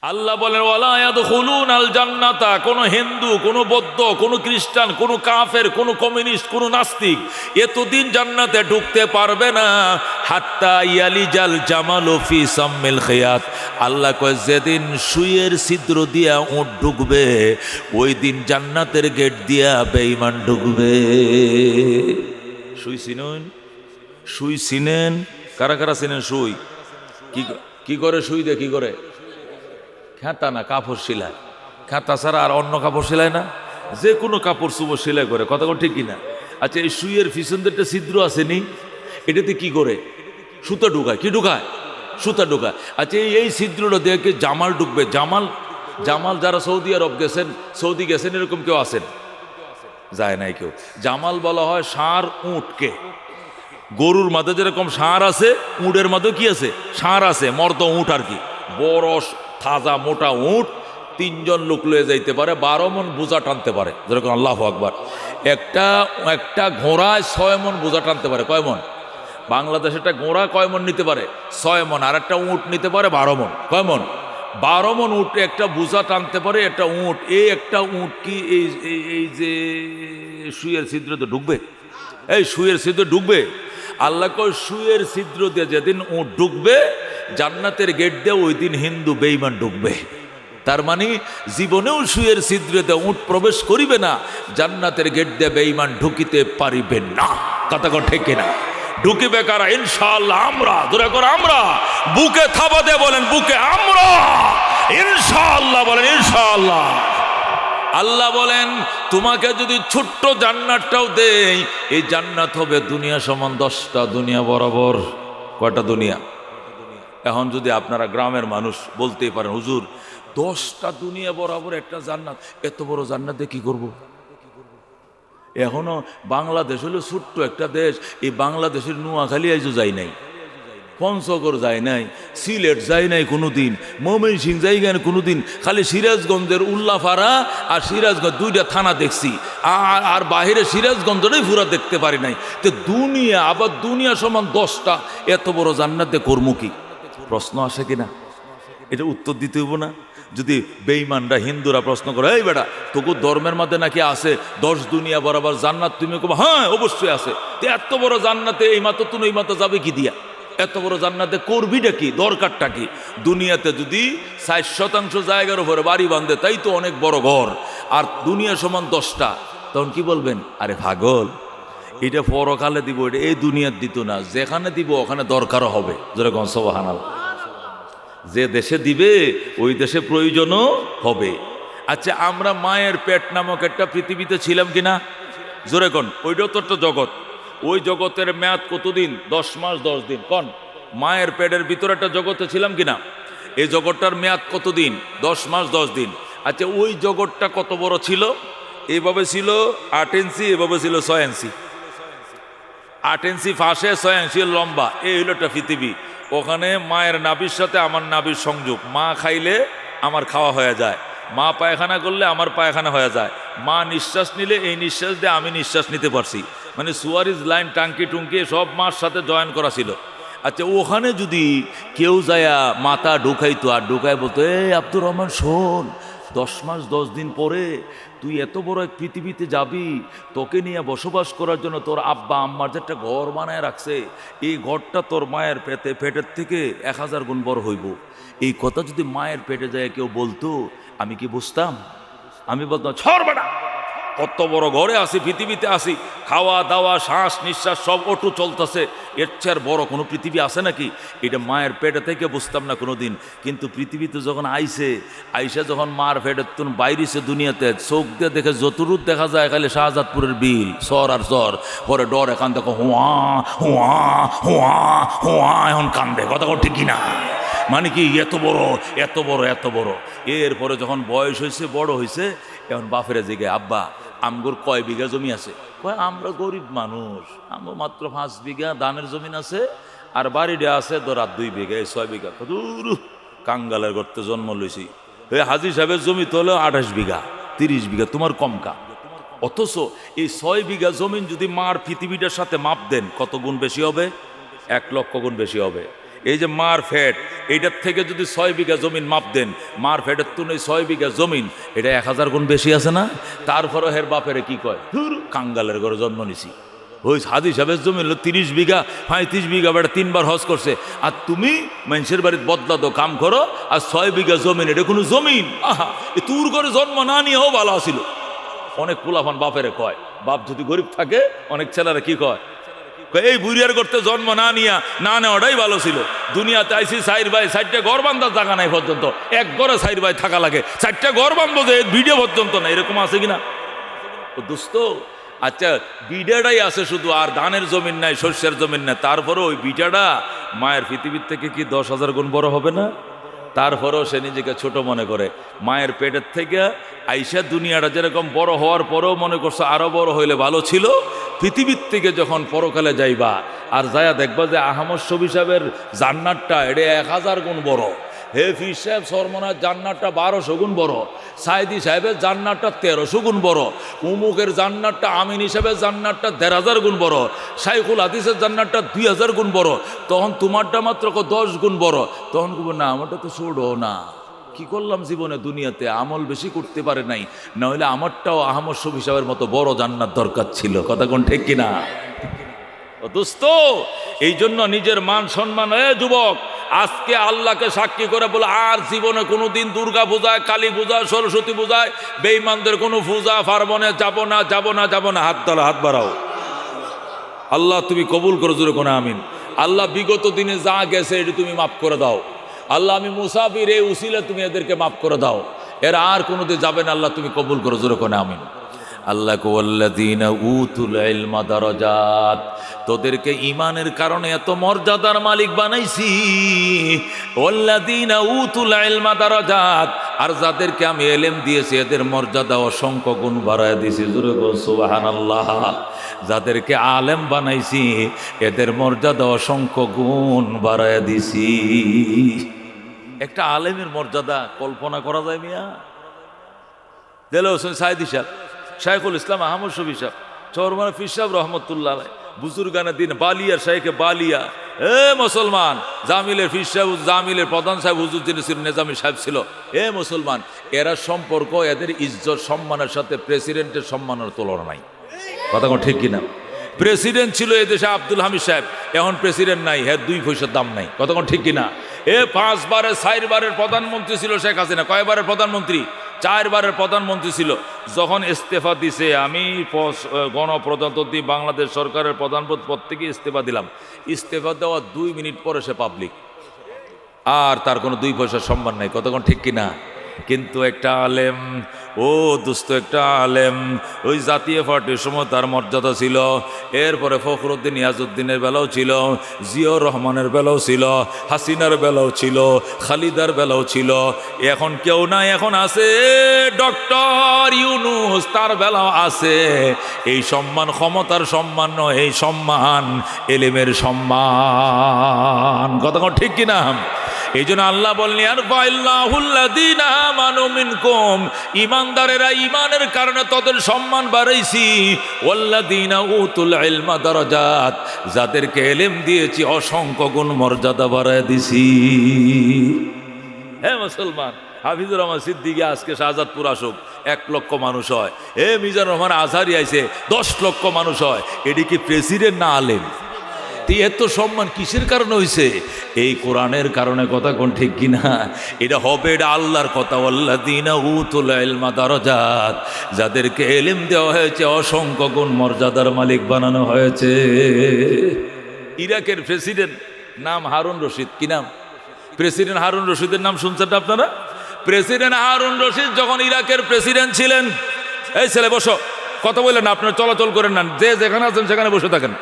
আল্লাহ বলেন ওয়ালা ইয়াদখুলুনাল জান্নাতা, কোনো হিন্দু, কোনো বৌদ্ধ, কোনো খ্রিস্টান, কোনো কাফের, কোনো কমিউনিস্ট, কোনো নাস্তিক এতদিন জান্নাতে ঢুকতে পারবে না হাত্তা ইয়ালিজাল জামালু ফি সাম্মিল খিয়াত। আল্লাহ কয় যেদিন সুইয়ের ছিদ্র দিয়া উট ঢুকবে ওই দিন জান্নাতের গেট দিয়া বেঈমান ঢুকবে। সুই চিনেন? সুই চিনেন? কারা কারা চিনেন সুই? কি করে সুই দিয়ে কি করে? খেতা না, কাপড় সেলাই। খেতা ছাড়া আর অন্য কাপড় সেলাই না, যে কোনো কাপড় চুপড় সেলাই করে। কথা ঠিক কিনা? আচ্ছা, এই সুইয়ের পিছন দিকটা ছিদ্র আসেনি, এটাতে কি করে? সুতা ঢুকায়। কি ঢুকায়? সুতা ঢুকায়। আচ্ছা, এই ছিদ্রটা দিয়ে কি জামাল ঢুকবে? জামাল জামাল যারা সৌদি আরব গেছেন, সৌদি গেছেন, এরকম কেউ আছেন? যায় নাই কেউ। জামাল বলা হয় ষাঁড় উটকে। গরুর মাঝে যেরকম ষাঁড় আছে, উটের মাঝেও কি আছে? ষাঁড় আছে, মর্দ উট আর কি। বড় তাজা মোটা উট, 3 জন লোক লয়ে যাইতে পারে, 12 মন বোঝা টানতে পারে। যেরকম আল্লাহু আকবার। একটা ঘোড়ায় 6 মন বোঝা টানতে পারে। কয় মন? বাংলাদেশ একটা ঘোড়া কয় মন নিতে পারে? 6 মন। আর একটা উট নিতে পারে 12 মন। কয় মন? 12 মন উট একটা বোঝা টানতে পারে একটা উট। এই একটা উট কি এই যে সুইয়ের ছিদ্রতে ঢুকবে? এই সুইয়ের ছিদ্র ঢুকবে? আল্লাহ কয় সুইয়ের ছিদ্র দিয়ে যেদিন উট ঢুকবে জান্নাতের গেট দিয়ে ওই দিন হিন্দু বেঈমান ঢুকবে। তার মানে জীবনেও সুইয়ের ছিদ্রতে উট প্রবেশ করিবে না, জান্নাতের গেট দিয়ে বেঈমান ঢুকিতে পারিবে না। কথা ঠিক কিনা? ঢুকিবে কারা? ইনশাআল্লাহ আমরা। ধরে করে আমরা বুকে থাবা দিয়ে বলেন, বুকে আমরা ইনশাআল্লাহ বলেন, ইনশাআল্লাহ। আল্লাহ বলেন তোমাকে যদি ছোট্ট জান্নাতটাও দেই, এই জান্নাত হবে দুনিয়া সমান 10টা দুনিয়া বরাবর। কয়টা দুনিয়া? এখন যদি আপনারা গ্রামের মানুষ বলতেই পারেন, হুজুর 10টা দুনিয়া বরাবর একটা জান্নাত, এত বড় জান্নাতে কি করব? এখনো বাংলাদেশ হলো ছোট্ট একটা দেশ। এই বাংলাদেশের নোয়াখালী আইজও যাই নাই, পঞ্চগড় যায় নাই, সিলেট যায় নাই কোনোদিন, ময়মনসিংহ যাই গেন কোনোদিন। খালি সিরাজগঞ্জের উল্লাপাড়া আর সিরাজগঞ্জ 2টা থানা দেখছি, আর বাহিরে সিরাজগঞ্জটাই পুরা দেখতে পারি নাই। তো দুনিয়া, আবার দুনিয়া সমান 10টা, এত বড় জান্নাতে কর্ম কি? প্রশ্ন আসে কিনা? এটা উত্তর দিতে হইব না? যদি বেঈমানরা হিন্দুরা প্রশ্ন করে, এই বেটা তোকে ধর্মের মধ্যে নাকি আছে 10 দুনিয়া বরাবর জান্নাত, তুমি কব হ্যাঁ অবশ্যই আছে। তো এত বড় জান্নাতে এই মাত্র তুমি এই মাত্র যাবে কি দিয়া? এত বড় জান্নাতে করবিটা কি? দরকারটা কি? দুনিয়াতে যদি 60% জায়গার উপরে বাড়ি বাঁধে তাই তো অনেক বড় ঘর, আর দুনিয়া সমান 10টা, তখন কি বলবেন? আরে পাগল, এটা পরকালে দিব, এটা এই দুনিয়ার দিত না। যেখানে দিব ওখানে দরকারও হবে। যেরকম সুবহানাল্লাহ। যে দেশে দিবে ওই দেশে প্রয়োজনও হবে। আচ্ছা, আমরা মায়ের পেট নামক একটা পৃথিবীতে ছিলাম কিনা? জোরে কন। ওইটাও তো একটা জগৎ। ওই জগতের মেয়াদ কতদিন? 10 মাস 10 দিন। কন, মায়ের পেটের ভিতরে একটা জগতে ছিলাম কিনা? এই জগৎটার মেয়াদ কতদিন? 10 মাস 10 দিন। আচ্ছা, ওই জগৎটা কত বড় ছিল? এইভাবে ছিল 8 ইঞ্চি, এভাবে ছিল 6 ইঞ্চি। 8 ইঞ্চি ফাঁসে, 6 ইঞ্চি লম্বা। এই হলো একটা পৃথিবী। ওখানে মায়ের নাভির সাথে আমার নাভির সংযোগ। মা খাইলে আমার খাওয়া হয়ে যায়, মা পায়খানা করলে আমার পায়খানা হয়ে যায়, মা নিঃশ্বাস নিলে এই নিঃশ্বাস দিয়ে আমি নিঃশ্বাস নিতে পারছি। মানে সুয়ারিজ লাইন, টাঙ্কি টুঙ্কি সব মার সাথে জয়েন করা ছিল। আচ্ছা, ওখানে যদি কেউ যায়া মাথা ঢুকাইতো আর ঢুকায় বলতো, এই আব্দুর রহমান শোন, 10 মাস 10 দিন পরে তুই এত বড় এক পৃথিবীতে যাবি, তোকে নিয়ে বসবাস করার জন্য তোর আব্বা আম্মার যে একটা ঘর বানায় রাখছে, এই ঘরটা তোর মায়ের পেটের থেকে 1000 গুণ বড় হইব। এই কথা যদি মায়ের পেটে যায় কেউ বলতো, আমি কি বুঝতাম? আমি বলতাম, ছড় বেটা, কত বড় ঘরে আসি, পৃথিবীতে আসি, খাওয়া দাওয়া শ্বাস নিঃশ্বাস সব অটু চলতেছে, এর চেয়ে বড় কোনো পৃথিবী আছে নাকি? এটা মায়ের পেটে থেকে বুঝতাম না কোনো দিন। কিন্তু পৃথিবীতে যখন আইসে যখন মার পেটের তুমি বাইরেছে দুনিয়াতে, চোখ দিয়ে দেখে যতরূপ দেখা যায় খালি শাহজাদপুরের বিল, সর আর সর। পরে ডর এখান থেকে হুয়া হুয়া হুয়া হুয়া এখন কান্দে। কথা ঠিক কিনা? মানে কি এত বড় এত বড় এত বড়। এরপরে যখন বয়স হয়েছে, বড় হয়েছে, এখন বাপেরা জিগে, আব্বা আমগোর কয় বিঘা জমি আছে? কয় আমরা গরিব মানুষ, আমার মাত্র 5 বিঘা ধানের জমিন আছে, আর বাড়িটা আছে ধর 2 বিঘা, 6 বিঘা। দূর কাঙ্গালের গর্তে জন্ম লইছি। ওই হাজি সাহেবের জমি তো হলো 28 বিঘা 30 বিঘা, তোমার কম কা। অথচ এই 6 বিঘা জমিন যদি মার পৃথিবীটার সাথে মাপ দেন, কত গুণ বেশি হবে? 1 লক্ষ গুণ বেশি হবে। এই যে মার ফেট, এইটার থেকে যদি 6 বিঘা জমিন মাপ দেন, মার ফেটের তুলে 6 বিঘা জমিন, এটা 1000 গুণ বেশি আছে না? তারপরে হের বাপেরে কি কয়, ধুর কাঙ্গালের ঘরে জন্ম নিছি। ওই হাদি সাহেবের জমি হলো 30 বিঘা 35 বিঘা, বেটা 3 বার হজ করছে, আর তুমি মানুষের বাড়িতে বদলা দো কাম করো, আর 6 বিঘা জমিন, এটা কোনো জমিন? আহা, এ তোর ঘরে জন্ম না নিয়েও ভালো আসিল। অনেক পোলাপান বাপেরে কয়, বাপ যদি গরিব থাকে অনেক ছেলেরা কি কয়, এই বুড়িয়ার করতে জন্ম না নিয়া না নেওয়াটাই ভালো ছিল। দুনিয়াতে আইসি 4 ভাই, 4টা ঘর বান্ধার জায়গা নাই পর্যন্ত, এক ঘরে 4 ভাই থাকা লাগে, 4টা ঘর বান্ধব যে ভিডিও পর্যন্ত না, এরকম আছে কিনা? ও দোস্ত, আচ্ছা বিটাটাই আছে শুধু, আর ধানের জমিন নাই, শস্যের জমিন নাই, তারপরে ওই বিটাটা মায়ের পৃথিবীর থেকে কি 10,000 গুণ বড় হবে না? তারপরেও সে নিজেকে ছোট মনে করে। মায়ের পেটের থেকে আইসা দুনিয়াটা যেরকম বড় হওয়ার পরেও মনে করছে আরো বড় হইলে ভালো ছিল, পৃথিবীর থেকে যখন পরকালে যাইবা আর যায়া দেখবা যে আহমদ শফি সাহেবের জান্নাতটা এটা 1000 গুণ বড়, হে ফির সাহেব সরমনার জান্নাতটা 1200 গুণ বড়, সাইদি সাহেবের জান্নাতটা 1300 গুণ বড়, উমুকের জান্নাতটা আমিন হিসাবের জান্নাতটা 1500 গুণ বড়, শাইখুল হাদিসের জান্নাতটা 2000 গুণ বড়, তখন তোমারটা মাত্র 10 গুণ বড়। তখন কব না আমারটা তো ছোড়ো না, কি করলাম জীবনে দুনিয়াতে, আমল বেশি করতে পারে নাই, না হলে আমারটাও আহমদ শফি সাহেবের মতো বড় জান্নাত দরকার ছিল। কথা কোন ঠিক কিনা? ও দোস্ত, এই জন্য নিজের মান সম্মান, যুবক আজকে আল্লাহকে সাক্ষী করে বলে আর জীবনে কোনোদিন দুর্গা পূজায়, কালী পূজায়, সরস্বতী পূজায়, বেঈমানদের কোনো পূজা পার্বণে যাব না, যাব না, যাব না। হাত তোলো, হাত বাড়াও। আল্লাহ তুমি কবুল করো, জোরে কোনা আমিন। আল্লাহ বিগত দিনে যা গেছে এটি তুমি মাফ করে দাও। আল্লাহ আমি মুসাফির, এই উসিলে তুমি এদেরকে মাফ করে দাও, এরা আর কোনোদিন যাবে না, আল্লাহ তুমি কবুল করো, জোরে কোনা আমিন। আল্লাহ ওয়াল্লাযীনা উতুল ইলমা দারাজাত, তোদেরকে ইমানের কারণে এত মর্যাদার মালিক বানাইছি। ওয়াল্লাযীনা উতুল ইলমা দারাজাত, আর যাদেরকে আমি ইলম দিয়েছি এদের মর্যাদা অসংখ্য গুণ বাড়ায় দিয়েছি। জোরে বল সুবহানাল্লাহ। যাদেরকে আলেম বানাইছি এদের মর্যাদা অসংখ্য গুণ বাড়ায় দিছি। একটা আলেমের মর্যাদা কল্পনা করা যায় মিয়া? দেলোয়ার হোসেন সাইদি সাহেব, শাইখুল ইসলাম আহমদ শফি সাহেব, চরমানা ফির সাহেব রহমতুল্লাহ আলাইহি, বুজুর্গানে দিন বালিয়ার শাইখে বালিয়া, মুসলমান জামিলের ফির সাহেব, জামিলের প্রধান সাহেব হুজুর যিনি ছিলেন নেজামি সাহেব ছিল। মুসলমান, এরা সম্পর্ক, এদের ইজ্জত সম্মানের সাথে প্রেসিডেন্টের সম্মানের তুলনা নাই। কথা কোন ঠিক কিনা? প্রেসিডেন্ট ছিল এদেশে আব্দুল হামিদ সাহেব, এখন প্রেসিডেন্ট নাই, হ্যাঁ 2 পয়সার দাম নাই। কথা কোন ঠিক কিনা? 5 বারের 4 বারের প্রধানমন্ত্রী ছিল শেখ হাসিনা। কয়বারের প্রধানমন্ত্রী? 4 বারের প্রধানমন্ত্রী ছিল। যখন ইস্তেফা দিছে, আমি গণপ্রজাতন্ত্রী বাংলাদেশ সরকারের প্রধান পদ থেকে ইস্তেফা দিলাম, ইস্তেফা দেওয়া 2 মিনিট পরে সে পাবলিক, আর তার কোনো 2 পয়সার সম্মান নাই। কতক্ষণ ঠিক কিনা? কিন্তু একটা আলেম, ও দোস্ত, একটা আলেম, ওই জাতীয় পার্টির সময় তার মর্যাদা ছিল, এরপরে ফখরুদ্দিন ইয়াজউদ্দিনের বেলাও ছিল, জিয়াউর রহমানের বেলাও ছিল, হাসিনার বেলাও ছিল, খালিদার বেলাও ছিল। এখন কেউ নাই, এখন আছে ডক্টর ইউনূস, তার বেলাও আছে। এই সম্মান ক্ষমতার সম্মান নয়, এই সম্মান এলেমের সম্মান। কথা ঠিক কিনা? এই জন্য আল্লাহ বললেন আর ফাইল্লাহুল্লাযীনা আমানু মিনকুম, ঈমানদারেরা ঈমানের কারণে তাদের সম্মান বাড়াইছি। ওয়াল্লাযীনা উতুল ইলমা দারাজাত, যাদেরকে ইলম দিয়েছি অসংখ্য গুণ মর্যাদা বাড়ায় দিছি। হ্যাঁ মুসলমান, হাফিজুর রহমান সিদ্দিকী আজকে শাহজাদপুর আসুক, 1 লক্ষ মানুষ হয়। মিজানুর রহমান আজহারি আইছে 10 লক্ষ মানুষ হয়। এটি কি প্রেসিডেন্ট না আলেম? এত সম্মান কিসের কারণে হয়েছে? এই কোরআনের কারণে। কথা কোন ঠিক কিনা? এটা হবে, এটা আল্লাহর কথা। ওয়াল্লাযীনা উতুল ইলমা দারাজাত, যাদেরকে ইলম দেওয়া হয়েছে অসংখ্য গুণ মর্যাদার মালিক বানানো হয়েছে। ইরাকের প্রেসিডেন্ট নাম হারুন রশিদ। কি নাম? প্রেসিডেন্ট হারুন রশিদের নাম শুনছেন আপনারা? প্রেসিডেন্ট হারুন রশিদ যখন ইরাকের প্রেসিডেন্ট ছিলেন, এই ছেলে বসো, কথা বললেন না, আপনারা চলাচল করেন না, যে যেখানে আছেন সেখানে বসে থাকেন,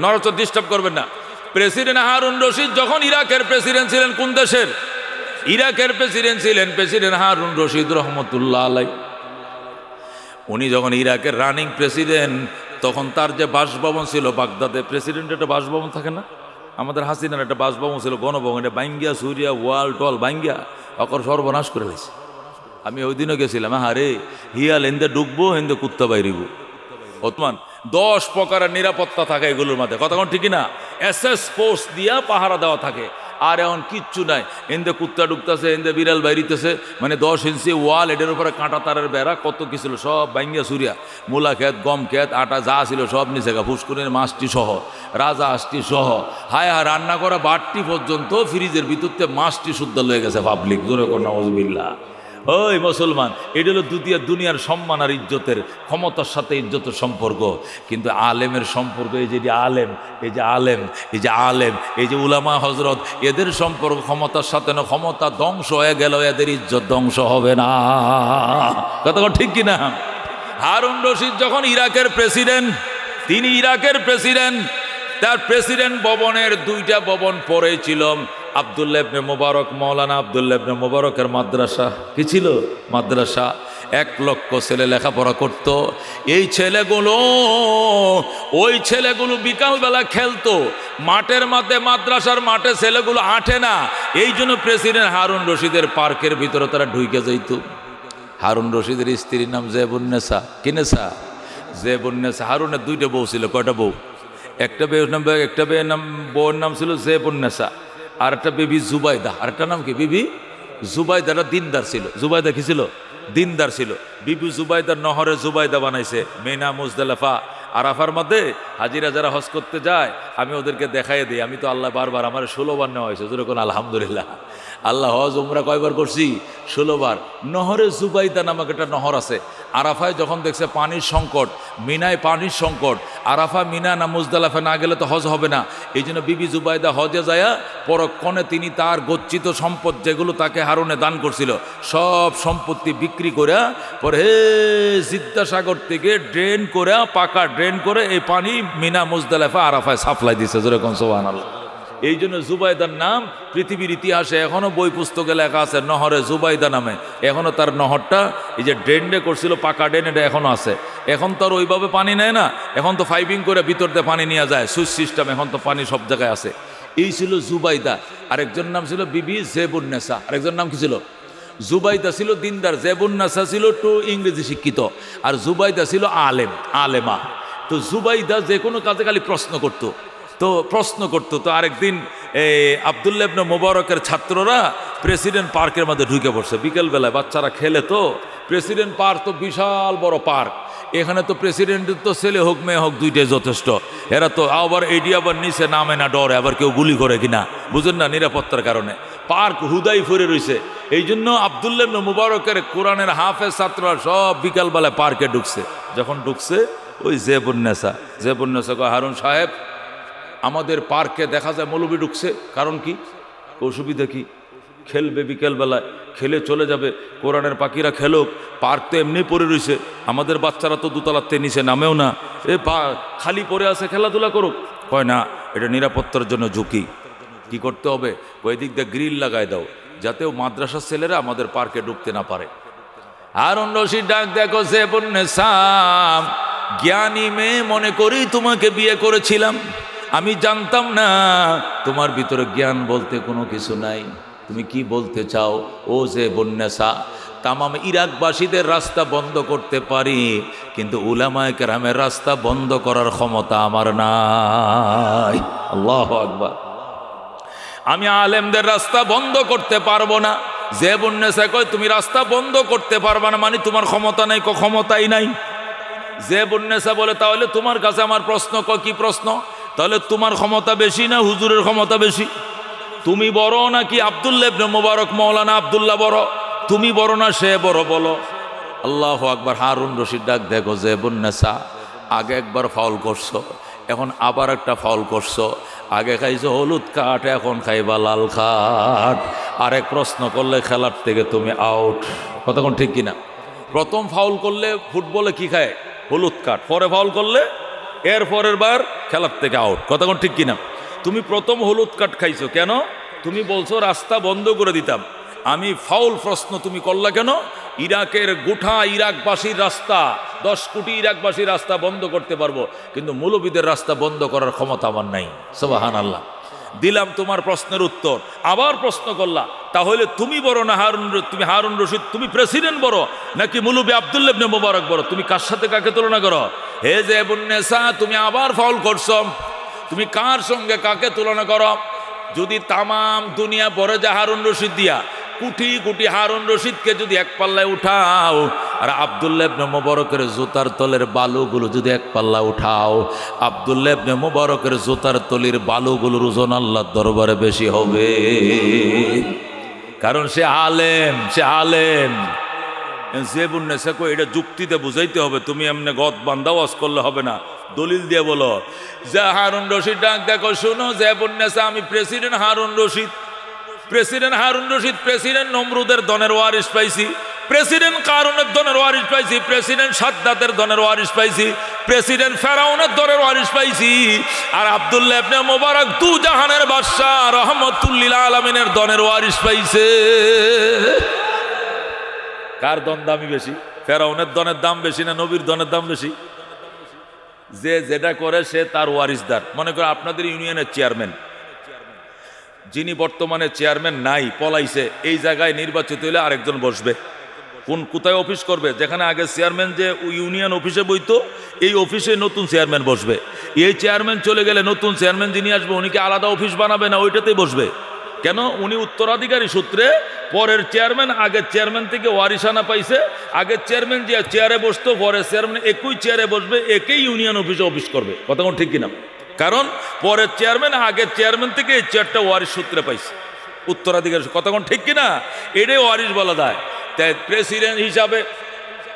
নড়চড় ডিস্টার্ব করবেন না। প্রেসিডেন্ট হারুন রশিদ যখন ইরাকের প্রেসিডেন্ট ছিলেন, কোন দেশের? ইরাকের প্রেসিডেন্ট ছিলেন প্রেসিডেন্ট হারুন রশিদ রহমতুল্লাহ আলাই। উনি যখন ইরাকের রানিং প্রেসিডেন্ট, তখন তার যে বাসভবন ছিল বাগদাদে, প্রেসিডেন্টের একটা বাসভবন থাকে না? আমাদের হাসিনার একটা বাসভবন ছিল, গণভবন, এটা বাইঙ্গিয়া সুরিয়া ওয়াল টল বাইঙ্গিয়া অকর সর্বনাশ করে দিয়েছে। আমি ওই দিনও গেছিলাম, হারে হিয়াল হেন্দে ডুববো, হেন্দে কুত্তা বাইরিব। ওতমান 10 প্রকারের নিরাপত্তা থাকে এগুলোর মধ্যে। কথা কোন ঠিক না? SS পোস্ট দিয়া পাহারা দেওয়া থাকে। আর এখন কিচ্ছু নাই, এন্দে কুত্তা ঢুকতেছে, এন্দে বিড়াল বাইরিতেছে, মানে 10 ইঞ্চি ওয়াল, এটার উপরে কাঁটা তারের বেড়া, কত কি ছিল সব বাইঙ্গা সুরিয়া, মূলা ক্ষেত, গম ক্ষেত, আটা যা ছিল সব নিচে গা, ফুসকুনের মাছটি সহ, রাজা হাঁসটি সহ, হায় হায় রান্না করা বাটটি পর্যন্ত ফ্রিজের ভিতরতে মাছটি শুদ্ধ হয়ে গেছে পাবলিক। জোরে কোন নাউজুবিল্লাহ। ওই মুসলমান, এটা হলো দুনিয়ার সম্মান আর ইজ্জতের, ক্ষমতার সাথে ইজ্জতের সম্পর্ক। কিন্তু আলেমের সম্পর্ক, এই যে আলেম, এই যে আলেম, এই যে আলেম, এই যে উলামা হজরত, এদের সম্পর্ক ক্ষমতার সাথে না, ক্ষমতা ধ্বংস হয়ে গেল, এদের ইজ্জত ধ্বংস হবে না। কথা ঠিক কিনা? হারুন রশিদ যখন ইরাকের প্রেসিডেন্ট, তিনি ইরাকের প্রেসিডেন্ট, তার প্রেসিডেন্ট ভবনের 2টা ভবন পরেই ছিল আব্দুল্লাহ ইবনে মুবারক, মৌলানা আব্দুল্লাহ ইবনে মুবারকের মাদ্রাসা। কি ছিল? মাদ্রাসা। 1 লক্ষ ছেলে লেখাপড়া করত। এই ছেলেগুলো, ওই ছেলেগুলো বিকালবেলা খেলতো মাঠের মধ্যে, মাদ্রাসার মাঠে ছেলেগুলো হাঁটে না, এই জন্য প্রেসিডেন্ট হারুন রশিদের পার্কের ভিতরে তারা ঢুকে যাইত। হারুন রশিদের স্ত্রীর নাম জেবুন্নেসা। কি নেসা? জেবুন্নেসা। হারুনের 2টা বউ ছিল। কয়টা বউ? একটা বউয়ের নাম ছিল জেবুন্নেসা, আর একটা বিবি জুবাইদা। আর একটা নাম কি? বিবি জুবাইদাটা দিনদার ছিল। জুবাইদা কি ছিল? দিনদার ছিল। বিবি জুবাইদার নহরে জুবাইদা বানাইছে। মিনা, মুজদালিফা, আরাফার মধ্যে হাজিরা যারা হজ করতে যায়, আমি ওদেরকে দেখাই দিই, আমি তো আল্লাহ বারবার আমার 16 বার নেওয়া হয়েছে। যেরকম আলহামদুলিল্লাহ, আল্লাহ হজ উমরা কয়বার করছি? 16 বার। নহরে জুবাইদা নামক একটা নহর আছে। আরাফায় যখন দেখছে পানির সংকট, মিনায় পানির সংকট, আরাফা, মিনা না মুজদালিফা না গেলে তো হজ হবে না, এই জন্য বিবি জুবাইদা হজে যায়া পরক্ষণে তিনি তার গচ্ছিত সম্পদ যেগুলো তাকে হারুনে দান করছিল, সব সম্পত্তি বিক্রি করে পরে জিদ্দাসাগর থেকে ড্রেন করে, পাকা ড্রেন করে এই পানি মিনা, মুজদালিফা, আরাফায় সাপ্লাই দিচ্ছে। যেরকম সুবহানাল্লাহ। এই জন্য জুবাইদার নাম পৃথিবীর ইতিহাসে এখনো বই পুস্তকে লেখা আছে নহরে জুবাইদা নামে। এখনো তার নহরটা, এই যে ড্রেনটা করছিল পাকা ড্রেন, এটা এখনো আছে। এখন তো আর ওইভাবে পানি নেয় না, এখন তো পাইপিং করে ভিতর দিয়ে পানি নিয়ে যায়, সুইচ সিস্টেম, এখন তো পানি সব জায়গায় আছে। এই ছিল জুবাইদা। আরেকজন নাম ছিল বিবি জেবুন্নেসা। আরেকজন নাম কি ছিল? জুবাইদা ছিল দিনদার, জেবুন্নেসা ছিল একটু ইংরেজি শিক্ষিত, আর জুবাইদা ছিল আলেম, আলেমা। তো জুবাইদা যে কোনো কাজে খালি প্রশ্ন করতো। তো আরেকদিন আব্দুল্লাহ ইবনে মুবারকের ছাত্ররা প্রেসিডেন্ট পার্কের মধ্যে ঢুকে পড়ছে বিকেলবেলায়, বাচ্চারা খেলে। তো প্রেসিডেন্ট পার্ক তো বিশাল বড় পার্ক, এখানে তো প্রেসিডেন্টের তো ছেলে হোক মেয়ে হোক 2টাই যথেষ্ট। এরা তো আবার এডি আবার নিচে নামে না, ডরে আবার কেউ গুলি করে কিনা, বুঝেন না, নিরাপত্তার কারণে পার্ক হুদাই ফিরে রয়েছে। এই জন্য আব্দুল্লাহ ইবনে মুবারকের কোরআনের হাফেজ ছাত্ররা সব বিকালবেলায় পার্কে ঢুকছে। যখন ঢুকছে ওই জেবুন্নেসা কয়, হারুন সাহেব, আমাদের পার্কে দেখা যায় মৌলবি ঢুকছে, কারণ কি? অসুবিধা কি? খেলবে বিকেলবেলায়, খেলে চলে যাবে, কোরআনের পাখিরা খেলুক, পার্ক তো এমনি পড়ে রয়েছে, আমাদের বাচ্চারা তো 2 তলার থেকে নিচে নামেও না, খালি পড়ে আছে, খেলাধুলা করুক। কয় না, এটা নিরাপত্তার জন্য ঝুঁকি। কি করতে হবে? ওই দিক দিয়ে গ্রিল লাগাই দাও, যাতেও মাদ্রাসার ছেলেরা আমাদের পার্কে ঢুকতে না পারে। হারুন রশিদ ডাক, দেখো জেবুন্নেসা, জ্ঞানী মেয়ে মনে করি তোমাকে বিয়ে করেছিলাম, আমি জানতাম না তোমার ভিতরে জ্ঞান বলতে কোনো কিছু নাই। তুমি কি বলতে চাও? ও জেবুন্নেসা, তামাম ইরাকবাসীদের রাস্তা বন্ধ করতে পারি, কিন্তু উলামায়ে কেরামের রাস্তা বন্ধ করার ক্ষমতা আমার নাই। আল্লাহু আকবার। আমি আলেমদের রাস্তা বন্ধ করতে পারবো না। জেবুন্নেসা কয়, তুমি রাস্তা বন্ধ করতে পারবা না মানে তোমার ক্ষমতা নাই? ক্ষমতাই নাই। জেবুন্নেসা বলে, তাহলে তোমার কাছে আমার প্রশ্ন। কি প্রশ্ন? তাহলে তোমার ক্ষমতা বেশি না হুজুরের ক্ষমতা বেশি? তুমি বড় নাকি আব্দুল্লাহ ইবনে মুবারক, মৌলানা আব্দুল্লাহ বড়? তুমি বড় না সে বড়, বলো। আল্লাহু আকবার। হারুন রশিদ ডাক, দেখো জেবুন্নেসা, আগে একবার ফাউল করছো, এখন আবার একটা ফাউল করছো। আগে খাইছো হলুদ কাঠ, এখন খাইবা লাল কাঠ। আরেক প্রশ্ন করলে খেলার থেকে তুমি আউট। কতক্ষণ ঠিক কিনা? প্রথম ফাউল করলে ফুটবলে কি খায়? হলুদ কাঠ। পরে ফাউল করলে এর পরের বার খেলার থেকে আউট। কতক্ষণ ঠিক কিনা? তুমি প্রথম হলুদ কাঠ খাইছো কেন? তুমি বলছো রাস্তা বন্ধ করে দিতাম। আমি ফাউল প্রশ্ন তুমি করলা কেন? ইরাকের গোটা ইরাকবাসীর রাস্তা, 10 কোটি ইরাকবাসীর রাস্তা বন্ধ করতে পারবো, কিন্তু মৌলবীদের রাস্তা বন্ধ করার ক্ষমতা আমার নাই। সুবহানাল্লাহ। দিলাম তোমার প্রশ্নের উত্তর, আবার প্রশ্ন করলা, তাহলে তুমি বড় না হারুন রশিদ, তুমি প্রেসিডেন্ট বড় নাকি মৌলবী আব্দুল্লাহ ইবনে মুবারক বড়? তুমি কার সাথে কাকে তুলনা করো? হে জেবুন্নেসা, তুমি আবার ফাউল করছো। তুমি কার সঙ্গে কাকে তুলনা করো? যদি তামাম দুনিয়া ভরে যায় হারুন রশিদ দিয়া, কোটি কোটি হারুন রশিদকে যদি এক পাল্লায় উঠাও, আর আব্দুল্লাহ ইবনে মুবারকের জুতার তলের বালুগুলো যদি এক পাল্লা উঠাও, আব্দুল্লাহ ইবনে মুবারকের জুতার তলির বালুগুলোর ওজন আল্লাহর দরবারে বেশি হবে। কারণ সে আলেম, সে আলেম। জেবুন্নেসা কো এটা যুক্তিতে বুঝাইতে হবে, তুমি এমনি গদ বান্দা ওয়াজ করলে হবে না, দলিল দিয়ে বলো। যে হারুন রশিদ ডাক দেখো, শোনো জেবুন্নেসা, আমি president Harun Rashid, president Harun Rashid, president নমরুদের দনের ওয়ারিস পাইছি, প্রেসিডেন্ট কারুনের দনের ওয়ারিস পাইছি, প্রেসিডেন্ট সাদ্দাতের দনের ওয়ারিস পাইছি, প্রেসিডেন্ট ফেরাউনের দনের ওয়ারিস পাইছি, আর আব্দুল্লাহ ইবনে মুবারক দু জাহানের বাদশা রহমতুল লিল আলামিনের দনের ওয়ারিস পাইছে। কার দন দামি বেশি? ফেরাউনের দনের দাম বেশি না নবীর দনের দাম বেশি? যে যেটা করে সে তার ওয়ারিসদার। মনে করো আপনাদের ইউনিয়নের চেয়ারম্যান, যিনি বর্তমানে চেয়ারম্যান নাই, পলাইছে, এই জায়গায় নির্বাচিত হলে আরেকজন বসবে। কোথায় অফিস করবে? যেখানে আগে চেয়ারম্যান যে ইউনিয়ন অফিসে বইতো, এই অফিসে নতুন চেয়ারম্যান বসবে। এই চেয়ারম্যান চলে গেলে নতুন চেয়ারম্যান যিনি আসবে, উনি কি আলাদা অফিস বানাবে না ওইটাতেই বসবে? কেন? উনি উত্তরাধিকারী সূত্রে পরের চেয়ারম্যান আগের চেয়ারম্যান থেকে ওয়ারিসানা পাইছে। আগের চেয়ারম্যান যে চেয়ারে বসতো, পরের চেয়ারম্যান একই চেয়ারে বসবে, একই ইউনিয়ন অফিসে অফিস করবে। কথা কোন ঠিক কিনা? কারণ পরের চেয়ারম্যান আগের চেয়ারম্যান থেকে এই চেয়ারটা ওয়ারিশ সূত্রে পাইছে, উত্তরাধিকারী। কথা কোন ঠিক কিনা? এটাই ওয়ারিশ বলা যায়। তাই প্রেসিডেন্ট হিসাবে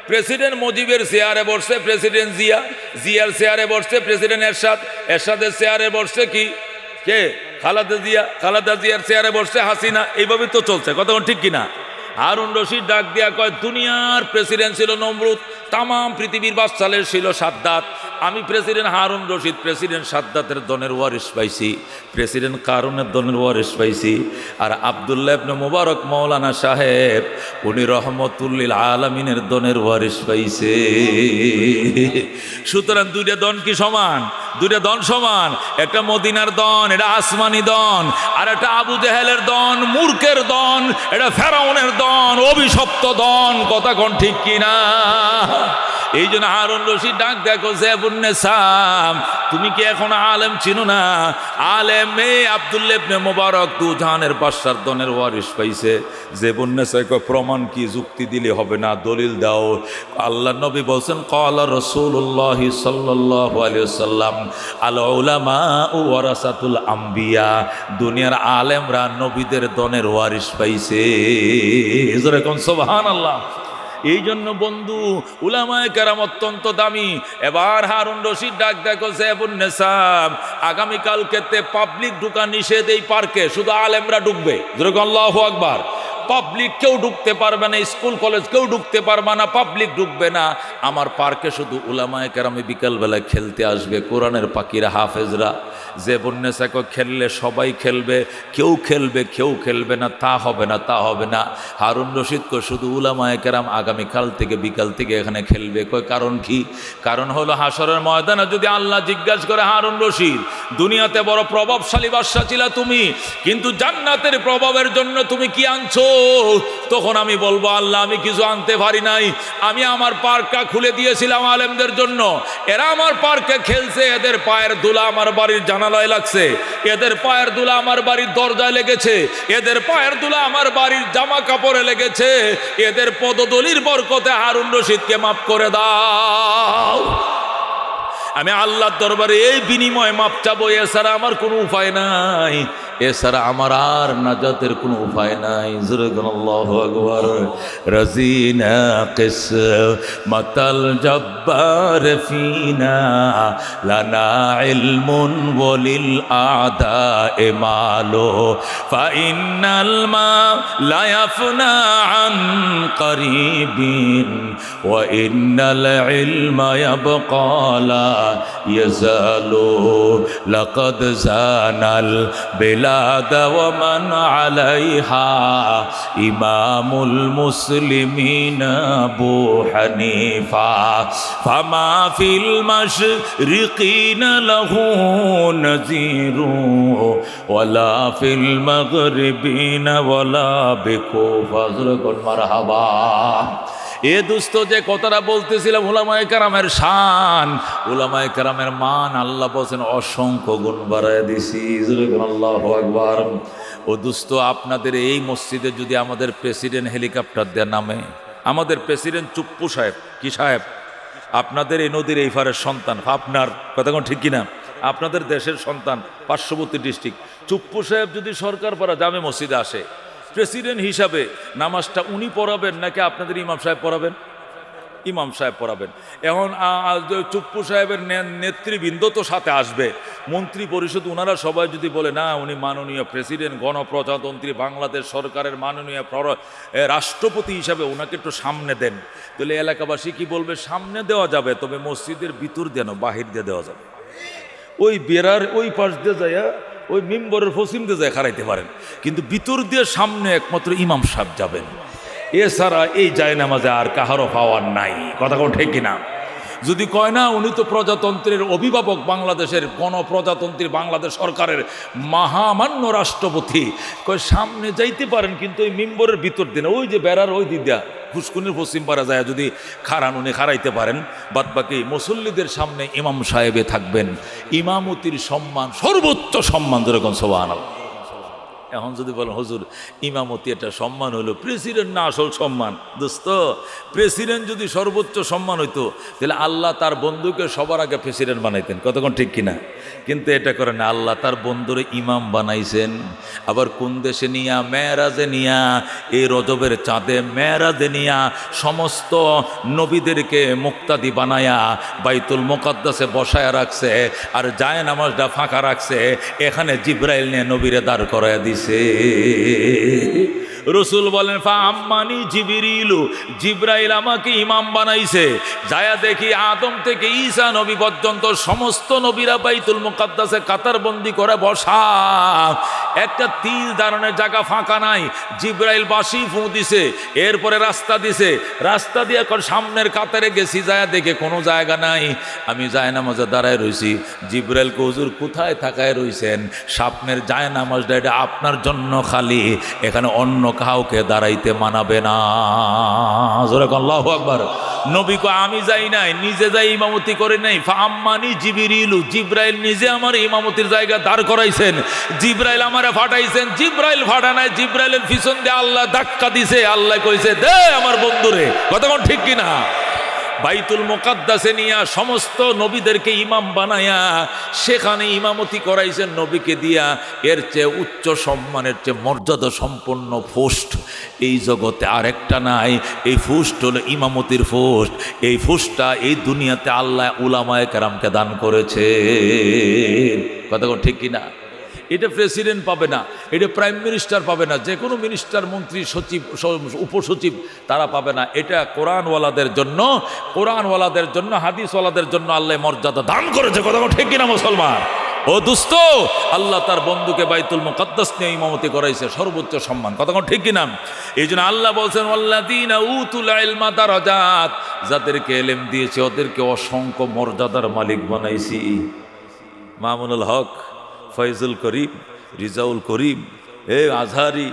প্রেসিডেন্ট মুজিবের চেয়ারে বসছে প্রেসিডেন্ট জিয়া, জিয়ার চেয়ারে বসছে প্রেসিডেন্ট এরশাদ, এরশাদের চেয়ারে বসছে কি কে? খালেদা জিয়া, খালেদা জিয়ার চেয়ারে বসছে হাসিনা। এইভাবে তো চলছে। কথা ঠিক কিনা? হারুন রশিদ ডাক দিয়া কয়, দুনিয়ার প্রেসিডেন্ট ছিল নমরুদ, তামাম পৃথিবীর বাদশালের ছিল সাদ্দাত। আমি প্রেসিডেন্ট হারুন রশিদ প্রেসিডেন্ট সাদ্দাতের দনের ওয়ারিস পাইছি, প্রেসিডেন্ট কারুনের দনের ওয়ারিস পাইছি। আর আব্দুল্লাহ ইবনে মুবারক মৌলানা সাহেব, উনি রহমতুল লিল আলামিনের দনের ওয়ারিস পাইছে। সুতরাং দুইটা দন কি সমান? দুইটা দন সমান। একটা মদিনার দন, এটা আসমানি দন, আর একটা আবু জেহেলের দন, মূর্খের দন, এটা ফেরাউনের দন, অভিশপ্ত দন। কথা কোন ঠিক কিনা? এই জন্য হারুন রশিদ ডাক দেখো, জেবুন্নেসা, তুমি কি এখন আলেম চিনো না? আলেম আব্দুল্লাহ ইবনে মুবারক দু জাহানের বাদশার দনের ওয়ারিস পাইছে। জেবুন্নেসা কয়, প্রমাণ কি? যুক্তি দিলে হবে না, দলিল দাও। আল্লাহ নবী বলছেন, ক্বালা রাসূলুল্লাহ সাল্লাল্লাহু আলাইহি ওয়াসাল্লাম, আল উলামা ওয়ারাসাতুল আম্বিয়া, দুনিয়ার আলেমরা নবীদের দনের ওয়ারিস পাইছে। এরকম সুবহানাল্লাহ। এই জন্য বন্ধু, উলামায়ে কেরাম অত্যন্ত দামি। এবার হারুন রশিদ ডাক দেখো, জেবুন্নেসা, আগামীকালকেতে পাবলিক ঢুকা নিষেধ এই পার্কে, শুধু আলেমরা ঢুকবে। যেরকম আল্লাহু আকবার। পাবলিক কেউ ঢুকতে পারবে না, স্কুল কলেজ কেউ ঢুকতে পারবে না, পাবলিক ঢুকবে না। আমার পার্কে শুধু উলামায়ে কেরামে বিকালবেলায় খেলতে আসবে, কোরআনের পাখিরা, হাফেজরা। জেবুন্নেসা খেললে সবাই খেলবে, কেউ খেলবে কেউ খেলবে না, তা হবে না, তা হবে না। হারুন রশিদ শুধু উলামায়ে কেরাম আগামীকাল থেকে বিকাল থেকে এখানে খেলবে। কারণ কি? কারণ হলো হাসরের ময়দানে যদি আল্লাহ জিজ্ঞাসা করে, হারুন রশিদ, দুনিয়াতে বড় প্রভাবশালী বাদশা ছিলা তুমি, কিন্তু জান্নাতের প্রভাবের জন্য তুমি কি আনছো? তখন আমি বলবো, আল্লাহ আমি কিছু আনতে পারি নাই, আমি আমার পার্কটা খুলে দিয়েছিলাম আলেমদের জন্য। এরা আমার পার্কে খেলছে, এদের পায়ের ধুলা আমার বাড়ির জানালায় লাগছে, এদের পায়ের ধুলা আমার বাড়ির দরজায় লেগেছে, এদের পায়ের ধুলা আমার বাড়ির জামা কাপড়ে লেগেছে। এদের পদদলির বরকতে হারুন রশিদকে মাফ করে দাও। আমি আল্লাহর দরবারে এই বিনিময়ে মাপ চাবো, এছাড়া আমার কোনো উপায় নাই, এছাড়া আমার আর নাজাতের কোনো উপায় নাই। আল্লাহু আকবার। রাজিনা কিসমাতাল জব্বার ফিনা, লানা ইলমুন ওয়ালিল আদায়ে মালো, ফাইন্নাল মা লা ইয়াফনা আন করিবিন, ওয়া ইন্নাল ইলমা ইয়াবকা লা ইয়াজালু, লাকাদ জানাল بلاد ومن عليها إمام المسلمين أبو حنيفة، فما في المشرقين له نذير ولا في المغربين ولا بكوفة। مرحبا। এ দুস্থ যে কথাটা বলতেছিলাম উলামায়ে কেরামের শান, উলামায়ে কেরামের মান আল্লাহ বলছেন অসংখ্য গুণ বাড়ায় দিছি। আল্লাহু আকবার। ও দুস্থ, আপনাদের এই মসজিদে যদি আমাদের প্রেসিডেন্ট হেলিকপ্টার দিয়ে নামে, আমাদের প্রেসিডেন্ট চুপ্পু সাহেব, কি সাহেব, আপনাদের এই নদীর এই পারের সন্তান, আপনার কথা কোন ঠিক কিনা, আপনাদের দেশের সন্তান, পার্শ্ববর্তী ডিস্ট্রিক্ট চুপ্পু সাহেব যদি সরকার পাড়া জামে মসজিদে আসে, প্রেসিডেন্ট হিসাবে নামাজটা উনি পড়াবেন নাকি আপনাদের ইমাম সাহেব পড়াবেন? ইমাম সাহেব পড়াবেন। এখন চুপ্পু সাহেবের নেতৃবৃন্দ তো সাথে আসবে, মন্ত্রী পরিষদ, ওনারা সবাই যদি বলে না উনি মাননীয় প্রেসিডেন্ট, গণপ্রজাতন্ত্রী বাংলাদেশ সরকারের মাননীয় রাষ্ট্রপতি হিসাবে ওনাকে একটু সামনে দেন, তাহলে এলাকাবাসী কি বলবে? সামনে দেওয়া যাবে, তবে মসজিদের ভিতর দেন, বাহির দিয়ে দেওয়া যাবে। ওই বেড়ার ওই পাশ দিয়ে যায়, ওই মেম্বরের পশ্চিম দিয়ে যায় খারাইতে পারেন, কিন্তু ভিতর দিয়ে সামনে একমাত্র ইমাম সাহেব যাবেন। এছাড়া এই জায়নামাজে আর কাহারও পাওয়ার নাই। কথা কোন ঠিক কিনা? যদি কয় না উনি তো প্রজাতন্ত্রের অভিভাবক, বাংলাদেশের গণপ্রজাতন্ত্রী বাংলাদেশ সরকারের মহামান্য রাষ্ট্রপতি, কয় সামনে যাইতে পারেন কিন্তু ওই মেম্বরের ভিতর দিন, ওই যে বেড়ার ওই দিদা ফুসকুনির পশ্চিম পাড়া যায় যদি খারান উনি খারাইতে পারেন, বাদ বাকি মুসল্লিদের সামনে ইমাম সাহেবে থাকবেন। ইমামতির সম্মান সর্বোচ্চ সম্মান, যেরকম সুবহানাল্লাহ। এখন যদি বলেন হুজুর ইমামতি এটা সম্মান হলো, প্রেসিডেন্ট না আসল সম্মান। দোস্ত, প্রেসিডেন্ট যদি সর্বোচ্চ সম্মান হইতো তাহলে আল্লাহ তার বন্ধুকে সবার আগে প্রেসিডেন্ট বানাইতেন। কতক্ষণ ঠিক কিনা? কিন্তু এটা করে না, আল্লাহ তার বন্ধুরে ইমাম বানাইছেন। আবার কোন দেশে নিয়া? মেরাজে নিয়া, এই রজবের চাঁদে মেরাজে নিয়া সমস্ত নবীদেরকে মুক্তাদি বানায়া বাইতুল মুকাদ্দাসে বসায়া রাখছে, আর যায় নামাজটা ফাঁকা রাখছে, এখানে জিব্রাইল নিয়ে নবীরে দাঁড় করায়া দিছে। রসুল বলেন ফা আম্মানি জিবরিলু, জিব্রাইল আমাকে ইমাম বানাইছে। যায়া দেখি আদম থেকে ঈসা নবী পর্যন্ত সমস্ত নবীরা বাইতুল মুকাদ্দাসে কাতারবন্দি করে বসা, একটা তিল দাঁড়ানোর জায়গা ফাঁকা নাই। জিব্রাইল বাঁশি ফুঁ দিছে, এরপরে রাস্তা দিছে, রাস্তা দিয়ে এখন সামনের কাতারে গেছি, যায়া দেখে কোনো জায়গা নাই। আমি জায়নামাজে দাঁড়ায় রইছি। জিব্রাইলকে হুজুর কোথায় থাকায় রইছেন? সামনের জায়নামাজটা এটা আপনার জন্য খালি, এখানে অন্য কাউকে দাঁড়াইতে মানাবে না। আল্লাহু আকবার। নবী কো আমি যাই নাই, নিজে যাই ইমামতি করে নাই। ফাম্মানি জিবরিলু, জিব্রাইল নিজে আমার ইমামতির জায়গা দাঁড় করাইছেন। জিব্রাইল আমারে ফাটাইছেন, জিব্রাইল ফাটা নাই, জিব্রাইলের পিছন দিয়ে আল্লাহ ধাক্কা দিছে। আল্লাহ কইছে দে আমার বন্ধুরে। কতক্ষণ ঠিক কিনা? বাইতুল মুকাদ্দাসে নিয়া সমস্ত নবীদেরকে ইমাম বানায়া সেখানে ইমামতি করাইছেন নবীকে দিয়া। এর চেয়ে উচ্চ সম্মানের চেয়ে মর্যাদা সম্পন্ন পোস্ট এই জগতে আরেকটা নাই। এই পোস্ট হলো ইমামতির পোস্ট। এই পোস্টটা এই দুনিয়াতে আল্লাহ উলামায়ে কেরামকে দান করেছে। কথা ঠিক কিনা? এটা প্রেসিডেন্ট পাবে না, এটা প্রাইম মিনিস্টার পাবে না, যে কোনো মিনিস্টার, মন্ত্রী, সচিব, উপসচিব তারা পাবে না। এটা কোরআনওয়ালাদের জন্য, কোরআনওয়ালাদের জন্য, হাদিসওয়ালাদের জন্য আল্লাহ মর্যাদা দান করেছে। কথা ঠিক কিনা মুসলমান? ও দুস্থ, আল্লাহ তার বন্ধুকে বাইতুল মুকাদ্দাস নিয়ে ইমামতি করাইছে, সর্বোচ্চ সম্মান। কথা ঠিক কিনা? এই জন্য আল্লাহ বলছেন ওয়াল্লাযীনা উতুল ইলমা দারাজাত, যাদেরকে ইলম দিয়েছে ওদেরকে অসংখ্য মর্যাদার মালিক বানাইছি। মামুনুল হক, ফয়জুল করিম, রিজাউল করিম, আজহারি,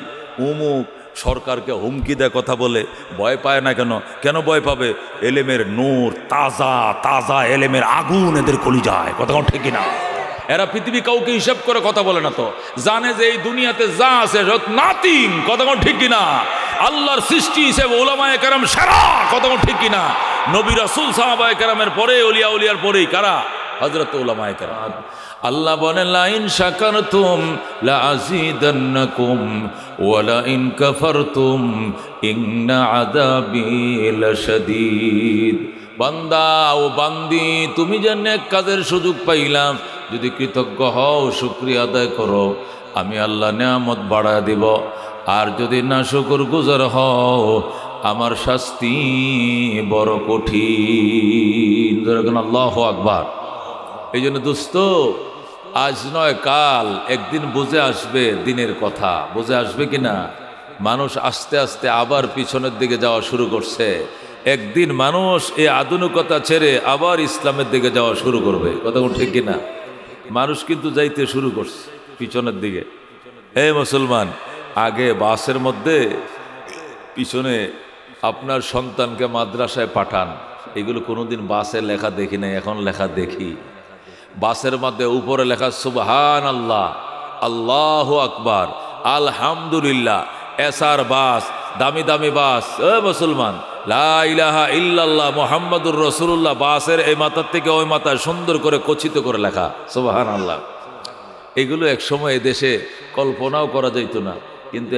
উমুক সরকারকে হুমকি দেয়, কথা বলে, ভয় পায় না কেন? কেন ভয় পাবে? এলেমের নূর, তাজা তাজা এলেমের আগুন এদের কলিজায়। কথা ঠিক কিনা? এরা পৃথিবী কাউকে হিসাব করে কথা বলে না, তো জানে যে এই দুনিয়াতে যা আছে নাথিং। কথা ঠিক কিনা? আল্লাহর সৃষ্টি হিসেবে উলামায়ে কেরাম সেরা। কথা ঠিক কিনা? নবী রাসূল সাহাবায়ে কেরামের পরে, ওলিয়া উলিয়ার পরেই কারা? হযরত উলামায়ে কেরাম। আল্লাহ বলেন লাইন শাকারতুম লাযীদান্নাকুম ওয়া লাইন কাফারতুম ইন্না আযাবী লাশাদীদ। বান্দা ও বান্দি, তুমি যে নেক কাজের সুযোগ পাইলাম, যদি কৃতজ্ঞ হও, শুকরিয়া আদায় করো, আমি আল্লাহ নিয়ামত বাড়ায় দিব। আর যদি না শুকরগুজার হও, আমার শাস্তি বড় কঠিন। আল্লাহু আকবার। এই জন্য দোস্ত, আজ নয় কাল একদিন বুঝে আসবে দিনের কথা। বুঝে আসবে কিনা? মানুষ আস্তে আস্তে আবার পিছনের দিকে যাওয়া শুরু করছে। একদিন মানুষ এই আধুনিকতা ছেড়ে আবার ইসলামের দিকে যাওয়া শুরু করবে। কথা ঠিক কিনা? মানুষ কিন্তু যাইতে শুরু করছে পিছনের দিকে। হে মুসলমান, আগে বাসের মধ্যে পিছনে আপনার সন্তানকে মাদ্রাসায় পাঠান, এগুলো কোনোদিন বাসে লেখা দেখি নাই, এখন লেখা দেখি। বাসের মধ্যে উপরে লেখা সুবহানাল্লাহ, আল্লাহু আকবার, আলহামদুলিল্লাহ। এসআর বাস, দামি দামি বাস, মুসলমান, লা ইলাহা ইল্লাল্লাহ মুহাম্মাদুর রাসূলুল্লাহ, বাসের এই মাথার থেকে ওই মাথায় সুন্দর করে খচিত করে লেখা সুবহানাল্লাহ। এগুলো একসময় এদেশে কল্পনাও করা যেত না, কিন্তু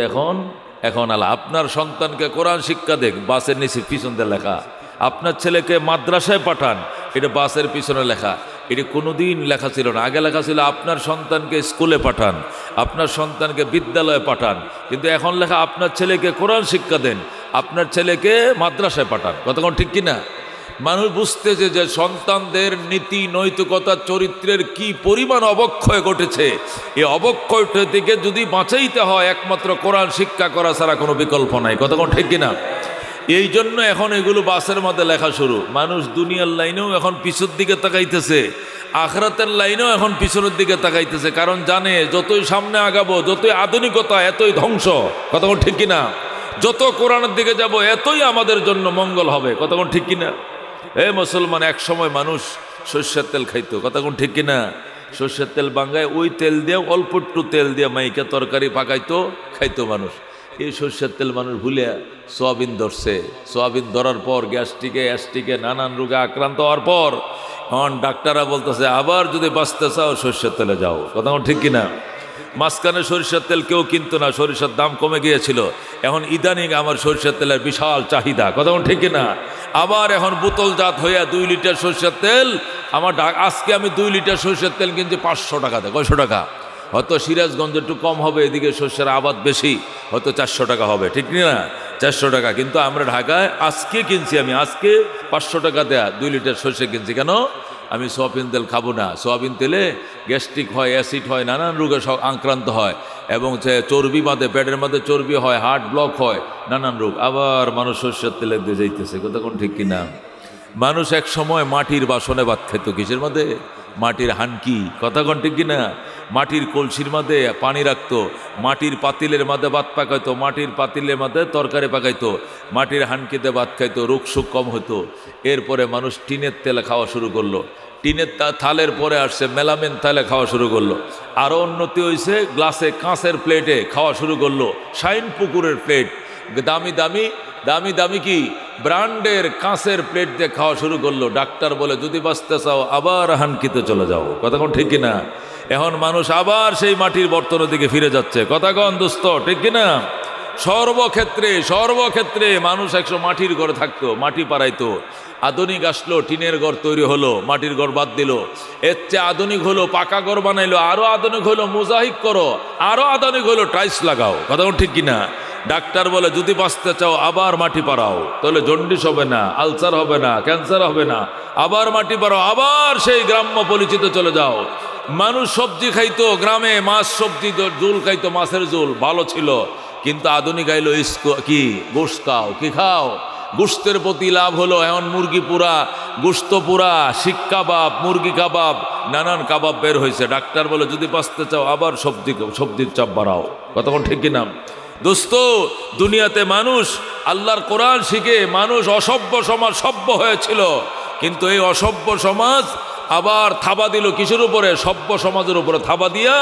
এখন আল্লাহ আপনার সন্তানকে কোরআন শিক্ষা দেখ, বাসের নিচে পিছন দিয়ে লেখা। আপনার ছেলেকে মাদ্রাসায় পাঠান, এটা বাসের পিছনে লেখা। এটি কোনোদিন লেখা ছিল না। আগে লেখা ছিল আপনার সন্তানকে স্কুলে পাঠান, আপনার সন্তানকে বিদ্যালয়ে পাঠান, কিন্তু এখন লেখা আপনার ছেলেকে কোরআন শিক্ষা দেন, আপনার ছেলেকে মাদ্রাসায় পাঠান। কতক্ষণ ঠিক কিনা? মানুষ বুঝতেছে যে সন্তানদের নীতি নৈতিকতা চরিত্রের কি পরিমাণ অবক্ষয় ঘটেছে। এই অবক্ষয়টা থেকে যদি বাঁচাইতে হয় একমাত্র কোরআন শিক্ষা করা ছাড়া কোনো বিকল্প নাই। কতক্ষণ ঠিক কিনা? এই জন্য এখন এগুলো বাসের মধ্যে লেখা শুরু। মানুষ দুনিয়ার লাইনেও এখন পিছুর দিকে তাকাইতেছে, আখিরাতের লাইনেও এখন পিছনের দিকে তাকাইতেছে, কারণ জানে যতই সামনে আগাবো, যতই আধুনিকতা এতই ধ্বংস। কতক্ষণ ঠিক কিনা? যত কোরআনের দিকে যাব এতই আমাদের জন্য মঙ্গল হবে। কতক্ষণ ঠিক কিনা? মুসলমান, এক সময় মানুষ সর্ষের তেল খাইতো। কতক্ষণ ঠিক কিনা? সর্ষের তেল বাঙ্গায় ওই তেল দিয়ে, অল্প একটু তেল দিয়ে মাইকে তরকারি পাকাইতো, খাইতো মানুষ। এই সর্ষের তেল মানুষ ভুলে সোয়াবিন ধরছে। সোয়াবিন ধরার পর অ্যাস্ট্রিকে নানান রোগে আক্রান্ত হওয়ার পর এখন ডাক্তাররা বলতেছে আবার যদি বাঁচতে চাও সর্ষের তেলে যাও। কতক্ষণ ঠিক কিনা? মাঝখানে সরিষার তেল কেউ কিনতো না, সরিষার দাম কমে গিয়েছিল। এখন ইদানিং আমার সরিষার তেলের বিশাল চাহিদা। কতক্ষণ ঠিক কিনা? আবার এখন বোতলজাত হইয়া 2 লিটার সরিষার তেল আমার আজকে আমি 2 লিটার সরিষার তেল কিনছি 500 টাকাতে। 500 টাকা। হয়তো সিরাজগঞ্জ একটু কম হবে, এদিকে সর্ষের আবাদ বেশি, হয়তো 400 টাকা হবে। ঠিক না? 400 টাকা। কিন্তু আমরা ঢাকায় আজকে কিনছি, আমি আজকে 500 টাকা দেয়া 2 লিটার সর্ষে কিনছি। কেন? আমি সোয়াবিন তেল খাবো না। সোয়াবিন তেলে গ্যাস্ট্রিক হয়, অ্যাসিড হয়, নানান রোগে আক্রান্ত হয়, এবং চর্বি বাঁধে, পেটের মধ্যে চর্বি হয়, হার্ট ব্লক হয়, নানান রোগ। আবার মানুষ সর্ষের তেলে দিয়ে যাইতেছে। কতক্ষণ ঠিক কিনা? মানুষ এক সময় মাটির বাসনে ভাত খেত। কিসের মধ্যে? মাটির হানকি। কতক্ষণ ঠিক কিনা? মাটির কলসির মধ্যে পানি রাখতো, মাটির পাতিলের মধ্যে ভাত পাকাইতো, মাটির পাতিলের মধ্যে তরকারি পাকাইতো, মাটির হানকিতে ভাত খাইতো, রোগ সুখ কম হতো। এরপরে মানুষ টিনের তেলে খাওয়া শুরু করলো। টিনের থালের পরে আসছে মেলামেন থালে খাওয়া শুরু করলো। আরও উন্নতি হয়েছে, গ্লাসে কাঁচের প্লেটে খাওয়া শুরু করলো। শাইন পুকুরের প্লেট, দামি দামি দামি দামি কি ব্র্যান্ডের কাঁচের প্লেট দিয়ে খাওয়া শুরু করলো। ডাক্তার বলে যদি বাঁচতে চাও আবার হানকিতে চলে যাও। কতক্ষণ ঠিক কিনা? এখন মানুষ আবার সেই মাটির বর্তনের দিকে ফিরে যাচ্ছে। কথাক্ষণ দোস্ত ঠিক কিনা? সর্বক্ষেত্রে মানুষ 100 মাটির ঘরে থাকতো, মাটি পাড়াইতো। আধুনিক আসলো, টিনের ঘর তৈরি হলো, মাটির ঘর বাদ দিল। এর চেয়ে আধুনিক হলো, পাকা ঘর বানাইলো। আরো আধুনিক হলো, মোজাহিক করো। আরো আধুনিক হলো, টাইলস লাগাও। কথাক্ষণ ঠিক কিনা? ডাক্তার বলে যদি বাঁচতে চাও আবার মাটি পাড়াও, তাহলে জন্ডিস হবে না, আলসার হবে না, ক্যান্সার হবে না। আবার মাটি পাড়াও, আবার সেই গ্রাম্য পরিচিত চলে যাও। মানুষ সবজি খাইতো, গ্রামে মাছ সবজি ঝোল খাইতো, মাছের ঝোল ভালো ছিল। কিন্তু আধুনিক আইলো কি গোশত খাও, কি খাও? গোশতের প্রতি লাভ হলো এখন মুরগি পোড়া, গোশত পোড়া, শিক কাবাব, মুরগি কাবাব, নানান কাবাব বের হয়েছে। ডাক্তার বলে যদি বাঁচতে চাও আবার সবজির চাপ বাড়াও। কতক্ষণ ঠিক কিনা? দোস্ত, দুনিয়াতে মানুষ আল্লাহর কোরআন শিখে মানুষ অসভ্য সমাজ সভ্য হয়েছিল, কিন্তু এই অসভ্য সমাজ আবার থাবা দিল কিসের উপরে? সভ্য সমাজের উপরে থাবা দিয়া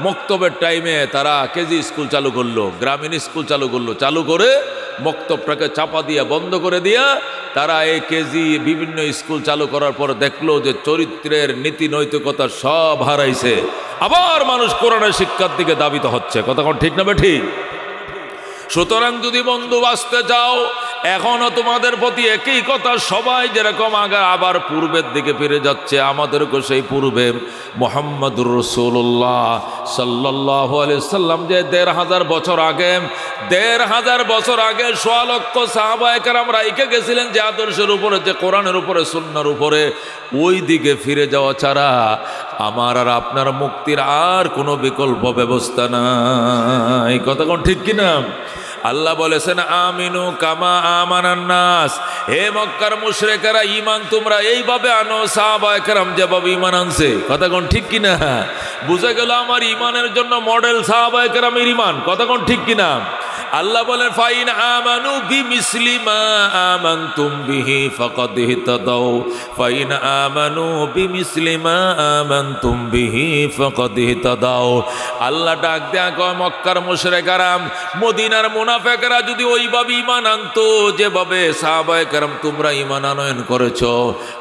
মক্তবের টাইমে তারা কেজি স্কুল চালু করলো, গ্রামীণ স্কুল চালু করলো। চালু করে মক্তবটাকে চাপা দিয়া বন্ধ করে দিয়া তারা এই কেজি বিভিন্ন স্কুল চালু করার পর দেখলো যে চরিত্রের নীতি নৈতিকতা সব হারাইছে। আবার মানুষ কোরআনের শিক্ষার দিকে দাবিত হচ্ছে। কতক্ষণ ঠিক না ঠিক? সুতরাং যদি বন্ধু বাঁচতে চাও, এখনো তোমাদের প্রতি একই কথা, সবাই যেরকম আগে আবার পূর্বের দিকে ফিরে যাচ্ছে, আমাদেরকে সেই পূর্বে মুহাম্মদুর রাসূলুল্লাহ সাল্লাল্লাহু আলাইহি সাল্লাম যে ১৫০০ বছর আগে ১৬ লক্ষ সাহাবায়ে কেরাম রাইখে গেছিলেন যে আদর্শের উপরে, যে কোরআনের উপরে, সুন্নাহর উপরে, ওই দিকে ফিরে যাওয়া ছাড়া আমার আর আপনার মুক্তির আর কোনো বিকল্প ব্যবস্থা নাই। কতক্ষণ ঠিক কিনা? আল্লাহ বলেছেন আমিনু কামা আমানান নাস, হে মক্কার মুশরিকেরা ঈমান তোমরা এইভাবে আনো সাহাবায়ে কেরাম যেভাবে ঈমান আনছে। কতক্ষণ ঠিক কিনা? বুঝে গেল আমার ঈমানের জন্য মডেল সাহাবায়ে কেরামের ঈমান। কতক্ষণ ঠিক কিনা? আল্লাহ বলেন ফাইন আমানু বিমিসলি মা আমানতুম বিহি ফাকাদ ইহতাদাও ফাইন আমানু বিমিসলি মা আমানতুম বিহি ফাকাদ ইহতাদাও। আল্লাহ ডাক দেয়া কয় মক্কার মুশরিকরা মদিনার মুনাফিকরা যদি ওইভাবে ঈমান আনতো যেভাবে সাহাবায়ে কেরাম তোমরা ঈমান আনয়ন করেছো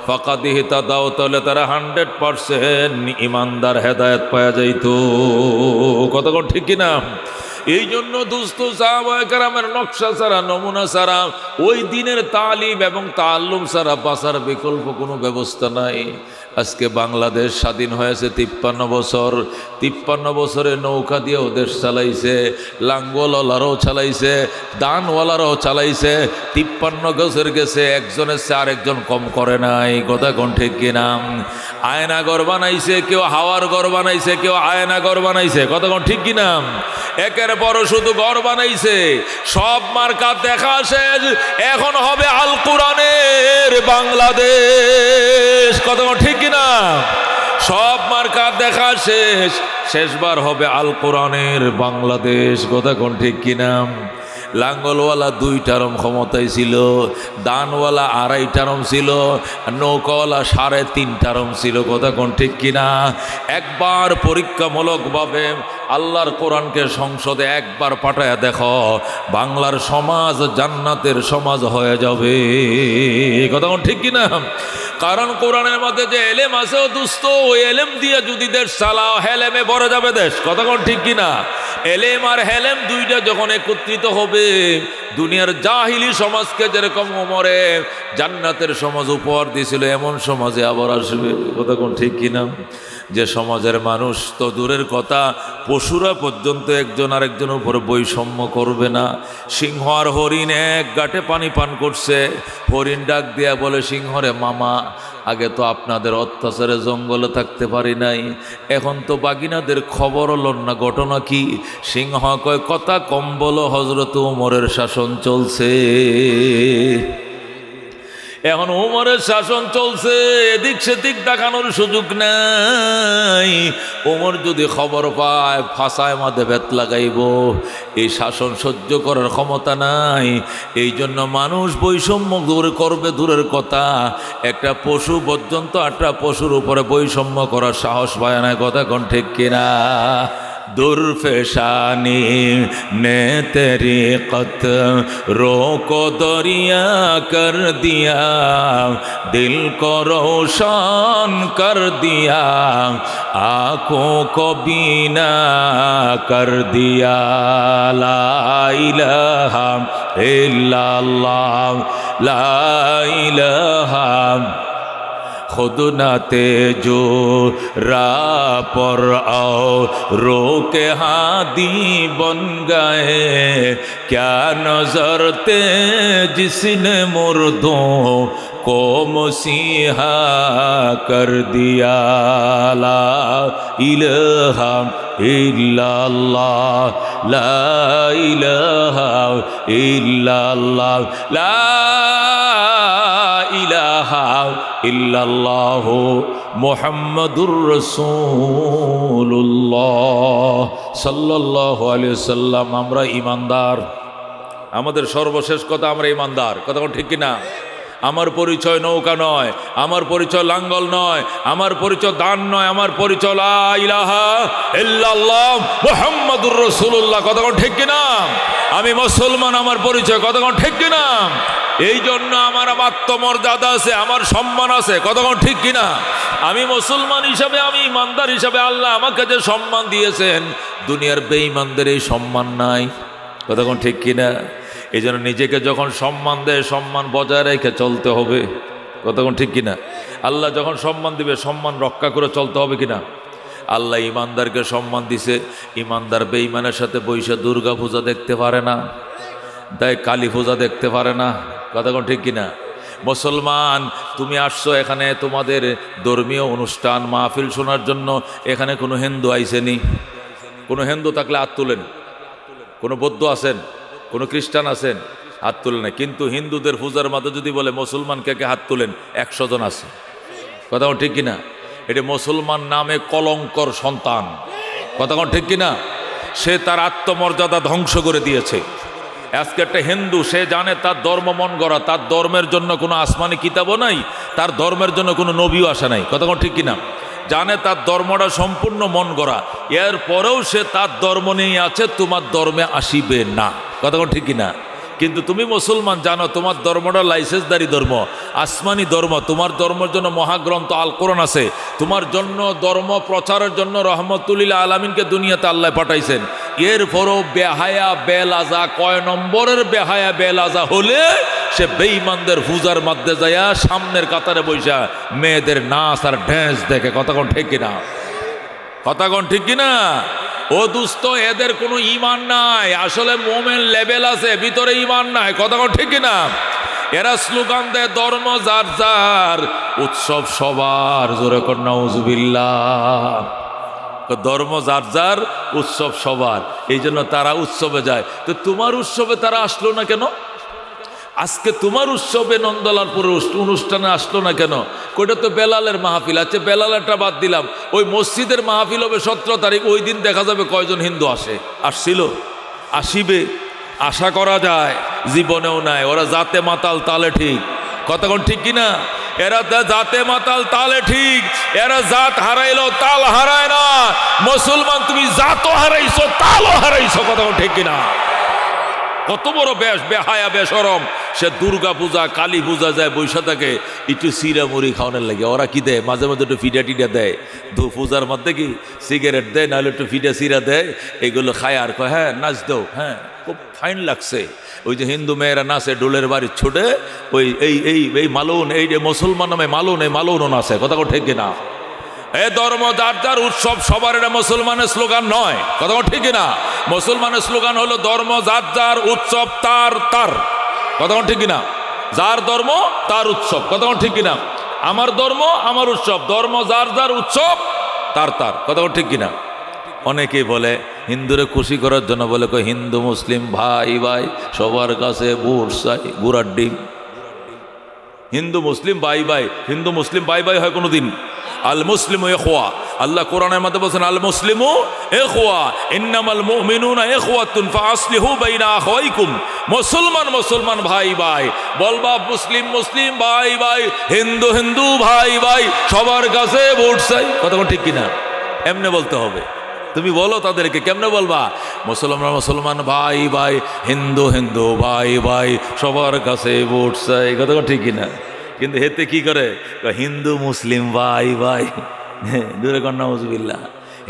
ফাকাদ ইহতাদাও, তাহলে তারা 100% ঈমানদার হেদায়েত পাওয়া যাইতো। কথা কোন ঠিক কিনা? এই জন্য দুস্থ সাহাবায়ে কেরামের নকশা ছাড়া নমুনা ছাড়া ওই দিনের তালিম এবং তাআল্লুম ছাড়া বাঁচার বিকল্প কোনো ব্যবস্থা নাই। আজকে বাংলাদেশ স্বাধীন হয়েছে 53 বছর। 53 বছরে নৌকা দিয়েও দেশ চালাইছে, লাঙ্গলওয়ালারাও চালাইছে, দানওয়ালারাও চালাইছে। 53 বছর গেছে, একজনের চেয়ে আরেকজন কম করে নাই। কথা কোন ঠিক কিনা? আয়না ঘর বানাইছে, কেউ হাওয়ার ঘর বানাইছে, কেউ আয়না ঘর বানাইছে। কথা কোন ঠিক কিনা? একের পর শুধু ঘর বানাইছে। সব মার্কা দেখা শেষ, এখন হবে আল কোরআনের বাংলাদেশ। কথা ঠিক কিনা? সব মার্কা দেখা শেষ, শেষবার হবে আল কোরআনের বাংলাদেশ। কথা কোন ঠিক কিনা? লাঙ্গলওয়ালা 2 টার্ম ক্ষমতায় ছিল, দানওয়ালা 2.5 টার্ম ছিল, নৌকাওয়ালা 3.5 টার্ম ছিল। কথা কোন ঠিক কিনা? একবার পরীক্ষামূলকভাবে আল্লাহর কোরআনকে সংসদে একবার পাঠায়া দেখো, বাংলার সমাজ জান্নাতের সমাজ হয়ে যাবে। কথা কোন ঠিক কিনা? কারণ কোরআনের মধ্যে যে এলেম আছে ও দুস্থ, ওই এলেম দিয়ে যদি দেশ চালাও হেলেমে ভরে যাবে দেশ। কথা কোন ঠিক কিনা? এলেম আর হেলেম দুইটা যখন একত্রিত হবে, দুনিয়ার জাহিলি সমাজকে যেরকম ওমরে জান্নাতের সমাজ উপহার দিয়েছিল, এমন সমাজে আবার আসবে। কথা কোন ঠিক কিনা? যে সমাজের মানুষ তো দূরের কথা, পশুরা পর্যন্ত একজন আরেকজনের উপর বৈষম্য করবে না। সিংহ আর হরিণ এক গাঁটে পানি পান করছে। হরিণ ডাক দিয়া বলে সিংহরে, মামা আগে তো আপনাদের অত্যাচারে জঙ্গলে থাকতে পারি নাই, এখন তো বাগিনাদের খবর লন না, ঘটনা কি? সিংহ কয়, কথা কম বলো, হযরত ওমরের শাসন চলছে। এখন ওমরের শাসন চলছে, এদিক সেদিক দেখানোর সুযোগ নাই। ওমর যদি খবর পায় ফাঁসায় মাঝে বেত লাগাইব, এই শাসন সহ্য করার ক্ষমতা নাই। এই জন্য মানুষ বৈষম্য দূর করবে দূরের কথা, একটা পশু পর্যন্ত একটা পশুর উপরে বৈষম্য করার সাহস পায় না। কথা কোন ঠিক কিনা? दुर्फेशानी ने तरीक़त रोको दरिया कर दिया, दिल को रोशन कर दिया, आँखों को बीना कर दिया। ला इलाहा इल्लल्लाह, ला इलाहा खुद न तेजो राह पर आओ, रोके हादी बन गए, क्या नजर थे जिसने मुर्दों को मसीहा कर दिया। ला इलाहा इल्लल्लाह, ला इलाहा इल्लल्लाह, ला इलाहा इल्लल्लाह मुहम्मदुर रसूलुल्लाह सल्लल्लाहु अलैहि वसल्लम। আমরা ঈমানদার, আমাদের সর্বশেষ কথা আমরা ঈমানদার। কথা ঠিক কিনা? আমার পরিচয় নৌকা নয়, আমার পরিচয় লাঙ্গল নয়, আমার পরিচয় দান নয়, আমার পরিচয় লা ইলাহা ইল্লাল্লাহ মুহাম্মাদুর রাসূলুল্লাহ। কথা ঠিক কিনা? আমি মুসলমান, আমার পরিচয়। কথা ঠিক কিনা? এই জন্য আমার আত্মমর্যাদা আছে, আমার সম্মান আছে। কথা ঠিক কিনা? আমি মুসলমান হিসাবে, আমি ইমানদার হিসাবে আল্লাহ আমাকে যে সম্মান দিয়েছেন, দুনিয়ার বেঈমানদের এই সম্মান নাই। কথা ঠিক কিনা? এই জন্য নিজেকে যখন সম্মান দেয়, সম্মান বজায় রেখে চলতে হবে। কথা ঠিক কিনা? আল্লাহ যখন সম্মান দিবে, সম্মান রক্ষা করে চলতে হবে কিনা? আল্লাহ ইমানদারকে সম্মান দিছে, ইমানদার বেঈমানের সাথে বৈশা দুর্গা পূজা দেখতে পারে না, তাই কালী পূজা দেখতে পারে না। কথা ঠিক কিনা? মুসলমান, তুমি আসছো এখানে তোমাদের ধর্মীয় অনুষ্ঠান মাহফিল শোনার জন্য, এখানে কোনো হিন্দু আইসেনি। কোনো হিন্দু থাকলে হাত তুলেন। কোনো বৌদ্ধ আছেন, কোনো খ্রিস্টান আছেন, হাত তুলেন না। কিন্তু হিন্দুদের পূজার মাঝে যদি বলে মুসলমান কে কে হাত তুলেন, 100 জন আছে। কথা ঠিক কিনা? এটা মুসলমান নামে কলঙ্কর সন্তান। কথা ঠিক কিনা? সে তার আত্মমর্যাদা ধ্বংস করে দিয়েছে। আজকে একটা হিন্দু, সে জানে তার ধর্ম মন গড়া, তার ধর্মের জন্য কোনো আসমানি কিতাবও নাই, তার ধর্মের জন্য কোনো নবীও আসা নাই, কথা কোন ঠিক কিনা? জানে তার ধর্মটা সম্পূর্ণ মন গড়া, এরপরেও সে তার ধর্ম নিয়ে আছে, তোমার ধর্মে আসিবে না, কথা কোন ঠিক কিনা? কিন্তু তুমি মুসলমান, জানো তোমার ধর্মটা লাইসেন্সদারি ধর্ম, আসমানি ধর্ম, তোমার ধর্মের জন্য মহাগ্রন্থ আল কোরআন আছে, তোমার জন্য ধর্ম প্রচারের জন্য রহমতুল্লিল আলামিনকে দুনিয়াতে আল্লাহ পাঠাইছেন। এরপরও বেহায়া বেলাজা, কয় নম্বরের বেহায়া বেলাজা হলে সে বেঈমানদের পূজার মধ্যে যায় সামনের কাতারে বৈশা মেয়েদের নাচ আর ড্যান্স দেখে, কথা কোন ঠিক কিনা? কথা কোন ঠিক কিনা? ও দুস্থ, এদের কোনো ইমান নাই, আসলে মোমেন লেভেল আছে, ভিতরে ইমান নাই, কথা কোন ঠিক কিনা? এরা স্লোগান দেয় ধর্ম যার যার, উৎসব সবার, জোরে কর নাউজুবিল্লাহ। ধর্ম যার যার, উৎসব সবার, এই জন্য তারা উৎসবে যায়। তো তোমার উৎসবে তারা আসলো না কেন? আজকে তোমার উৎসবে নন্দলালপুর অনুষ্ঠানে আসলো না কেন? ওইটা তো বেলালের মাহফিল আছে, বেলালেরটা বাদ দিলাম, ওই মসজিদের মাহফিল হবে 17 তারিখ, ওই দিন দেখা যাবে কয়জন হিন্দু আসে, আসছিল, আসিবে, আশা করা যায়, জীবনেও নাই। ওরা জাতে মাতাল তালে ঠিক, কথা কোন ঠিক কিনা? এরা জাতে মাতাল তালে ঠিক, এরা জাত হারাইলো তাল হারায় না। মুসলমান তুমি জাতও হারাইছো, তালও হারাইছো, কথা কোন ঠিক কিনা? কত বড় বেশ বেহায়া বেশরম, সে দুর্গা পূজা কালী পূজা যায় বৈশা থাকে একটু সিরা মুড়ি খাওয়ানোর লাগে। ওরা কি দেয়? মাঝে মাঝে একটু ফিটা টিটা দেয়, পূজার মধ্যে কি সিগারেট দেয়, নাহলে একটু ফিটা সিরা দেয়, এগুলো খায় আর কয় হ্যাঁ নাচ দাও, হ্যাঁ খুব ফাইন লাগছে। ওই যে হিন্দু মেয়েরা নাচে ডোলের বাড়ি ছোটে, ওই এই এই এই মালুন, এই যে মুসলমান নামে মালুন, এই মালুনও নাচে, কথা ঠিক কিনা? এ ধর্ম যার যার, উৎসব সবার, এটা মুসলমানের স্লোগান নয়, কথা ঠিক না? মুসলমানের স্লোগান হলো ধর্ম যার যার, উৎসব তার তার, কথা ঠিক কিনা? যার ধর্ম তার উৎসব, কথা ঠিক কিনা? আমার ধর্ম আমার উৎসব, ধর্ম যার যার, উৎসব তার তার, কথা ঠিক কিনা? অনেকেই বলে হিন্দুরে খুশি করার জন্য বলে হিন্দু মুসলিম ভাই ভাই সবার কাছে বুট চাই, গুড়ার ডিম। হিন্দু মুসলিম ভাই ভাই, হিন্দু মুসলিম ভাই ভাই হয় কোনোদিন? আল মুসলিমু ইখওয়া, আল্লাহ কোরআনের মধ্যে বলেছেন আল মুসলিমু ইখওয়া, ইন্নামাল মুমিনুনা ইখওয়াতুন ফাআসলিহু বাইনা আখাওয়াইকুম। মুসলমান মুসলমান ভাই ভাই বলবা, মুসলিম মুসলিম ভাই ভাই, হিন্দু হিন্দু ভাই ভাই, সবার কাছে ভোট চাই, কথা ঠিক কিনা? এমনে বলতে হবে। তুমি বলো তাদেরকে, কেমনে বলবা? মুসলমান মুসলমান ভাই ভাই, হিন্দু হিন্দু ভাই ভাই, সবার কাছে ভোট চাই, কথা ঠিক কিনা? কিন্তু হেতে কি করে? হিন্দু মুসলিম ভাই ভাই, দূরে কর নাউজুবিল্লাহ।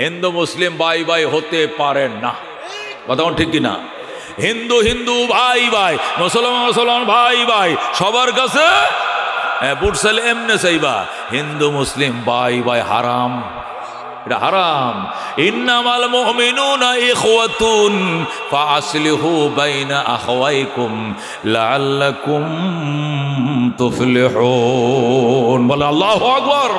হিন্দু মুসলিম ভাই ভাই হতে পারে না, কথা ঠিক কিনা? হিন্দু হিন্দু ভাই ভাই, মুসলমান মুসলমান ভাই ভাই, সবার কাছে ভোট চাইলে এমনে চাইবা। হিন্দু মুসলিম ভাই ভাই হারাম, এটা হারাম। ইন্নামাল মুমিনুনা ইখওয়াতুন ফাআসলিহু বাইনা আখাওয়াইকুম লাআল্লাকুম তুফলিহুন। বলে আল্লাহু আকবার।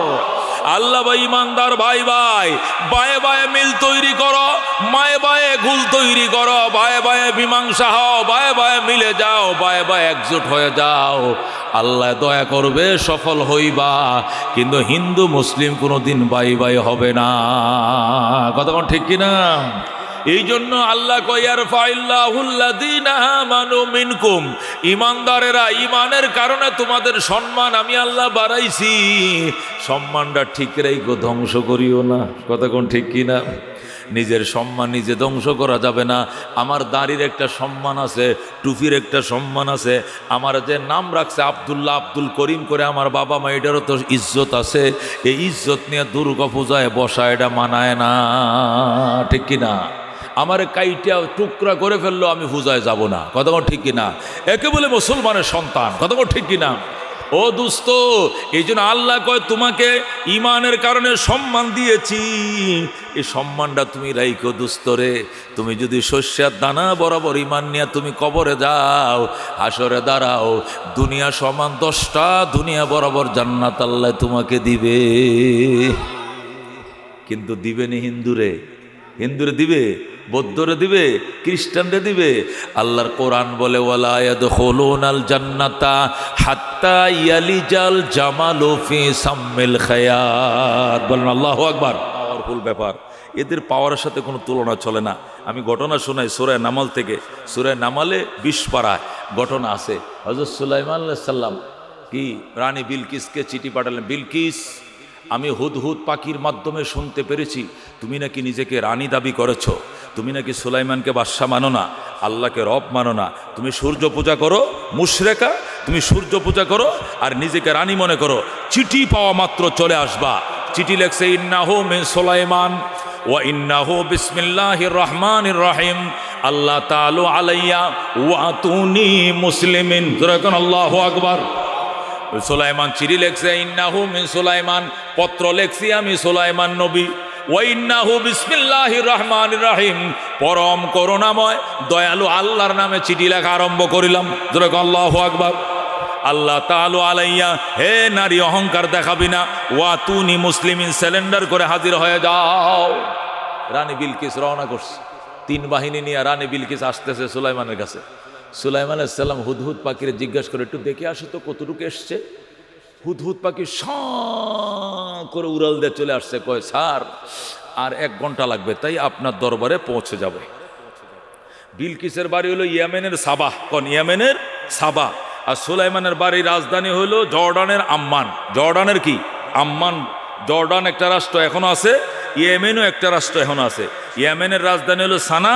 আল্লাহ ভাই ইমানদার ভাই ভাই, বায়ে বায়ে মিল তৈরি করো, মায়ে বায়ে গুল তৈরি করো, বায়ে বায়ে মীমাংসা হও, বায়ে বায়ে মিলে যাও, বায়ে বায়ে একজোট হয়ে যাও, আল্লাহ দয়া করবে, সফল হইবা। কিন্তু হিন্দু মুসলিম কোনোদিন বাই বাই হবে না, কথা কোন ঠিক কিনা? এই জন্য আল্লাহ কয়ার ফাইল্লাহুল্লাযীনা আমানু মিনকুম, ইমানদারেরা, ইমানের কারণে তোমাদের সম্মান আমি আল্লাহ বাড়াইছি, সম্মানটা ঠিক রেখো, ধ্বংস করিও না, কথা কোন ঠিক কিনা? নিজের সম্মান নিজে ধ্বংস করা যাবে না। আমার দাড়ির একটা সম্মান আছে, টুপির একটা সম্মান আছে, আমার যে নাম রাখছে আব্দুল্লাহ আব্দুল করিম করে আমার বাবা মা, এটারও তো ইজ্জত আছে। এই ইজ্জত নিয়ে দুর্গা পূজায় বসা এটা মানায় না, ঠিক কিনা? আমার কাইটা টুকরা করে ফেললো, আমি পূজায় যাব না, কথা ঠিক কিনা? একে বলে মুসলমানের সন্তান, কথা ঠিক কিনা? ও দুস্থ, এই জন্য আল্লাহ কয় তোমাকে ইমানের কারণে সম্মান দিয়েছি, এই সম্মানটা তুমি রাইখো দুস্থরে। তুমি যদি শস্যের দানা বরাবর ইমান নিয়ে তুমি কবরে যাও, হাসরে দাঁড়াও, দুনিয়া সমান 10টা দুনিয়া বরাবর জান্নাত আল্লাহ তোমাকে দিবে। কিন্তু দিবে নি হিন্দুরে, হিন্দুরে দিবে, বৌদ্ধরে দিবে, খ্রিস্টানরে দিবে। আল্লাহর কোরআন বলে ওয়ালা ইয়াদখুলুনাল জান্নাতা হাত্তা ইয়ালিজাল জামালু ফি সাম্মিল খায়াত। বলেন আল্লাহু আকবার। পাওয়ারফুল ব্যাপার। এদের পাওয়ারের সাথে কোনো তুলনা চলে না। আমি ঘটনা শোনাই সূরা নামাল থেকে। সূরা নামালে 20 পারায় ঘটনা আছে। হযরত সুলাইমান আলাইহিস সালাম কি রানী বিলকিসকে চিঠি পাঠালেন, বিলকিস আমি হুদহুদ পাখির মাধ্যমে শুনতে পেরেছি তুমি নাকি নিজেকে রানী দাবি করেছো, তুমি নাকি সুলাইমানকে বাদশা মানো না, আল্লাহকে রব মানো না, তুমি সূর্য পূজা করো, মুশরেকা, তুমি সূর্য পূজা করো আর নিজেকে রানী মনে করো। চিঠি পাওয়া মাত্র চলে আসবা। চিঠি লেখছে ইন্নাহু মিন সুলাইমান ওয়া ইন্নাহু বিসমিল্লাহির রহমানির রহিম আল্লাহ তাআলা আলাইয়া ওয়া আতুনি মুসলিমিন। যখন আল্লাহু আকবার। সুলাইমান চিঠি লেখছে ইন্নাহু মিন সুলাইমান, পত্র লেখছি আমি সুলাইমান নবী। ওয়া ইন্নাহু বিসমিল্লাহির রহমানির রহিম, পরম করুণাময় দয়ালু আল্লাহর নামে চিঠি লেখা আরম্ভ করিলাম। যখন আল্লাহু আকবার। আল্লাহ তাআলা আলাইয়া, হে নারী অহংকার দেখাবি না, ওয়া তুনি মুসলিমিন, সিলিন্ডার করে হাজির হয়ে যাও। রানী বিলকিস রওনা করছে, 3 বাহিনী নিয়ে রানী বিলকিস আসতেছে সুলাইমানের কাছে। সুলাইমান আলাইহিস সালাম হুদহুদ পাখিরে জিজ্ঞাসা করে একটু দেখে আসো তো কতটুকু এসছে। হুদহুদ পাখি করে উড়াল দিয়ে চলে আসছে, কয় স্যার আর 1 ঘন্টা লাগবে, তাই আপনার দরবারে পৌঁছে যাবে। বিলকিসের বাড়ি হলো ইয়েমেনের সাবাহ, কোন ইয়েমেনের সাবাহ, আর সুলাইমানের বাড়ি রাজধানী হলো জর্ডানের আম্মান। জর্ডানের কি আম্মান, জর্ডান একটা রাষ্ট্র এখনো আছে, ইয়েমেনও একটা রাষ্ট্র এখনো আছে। ইয়েমেনের রাজধানী হলো সানা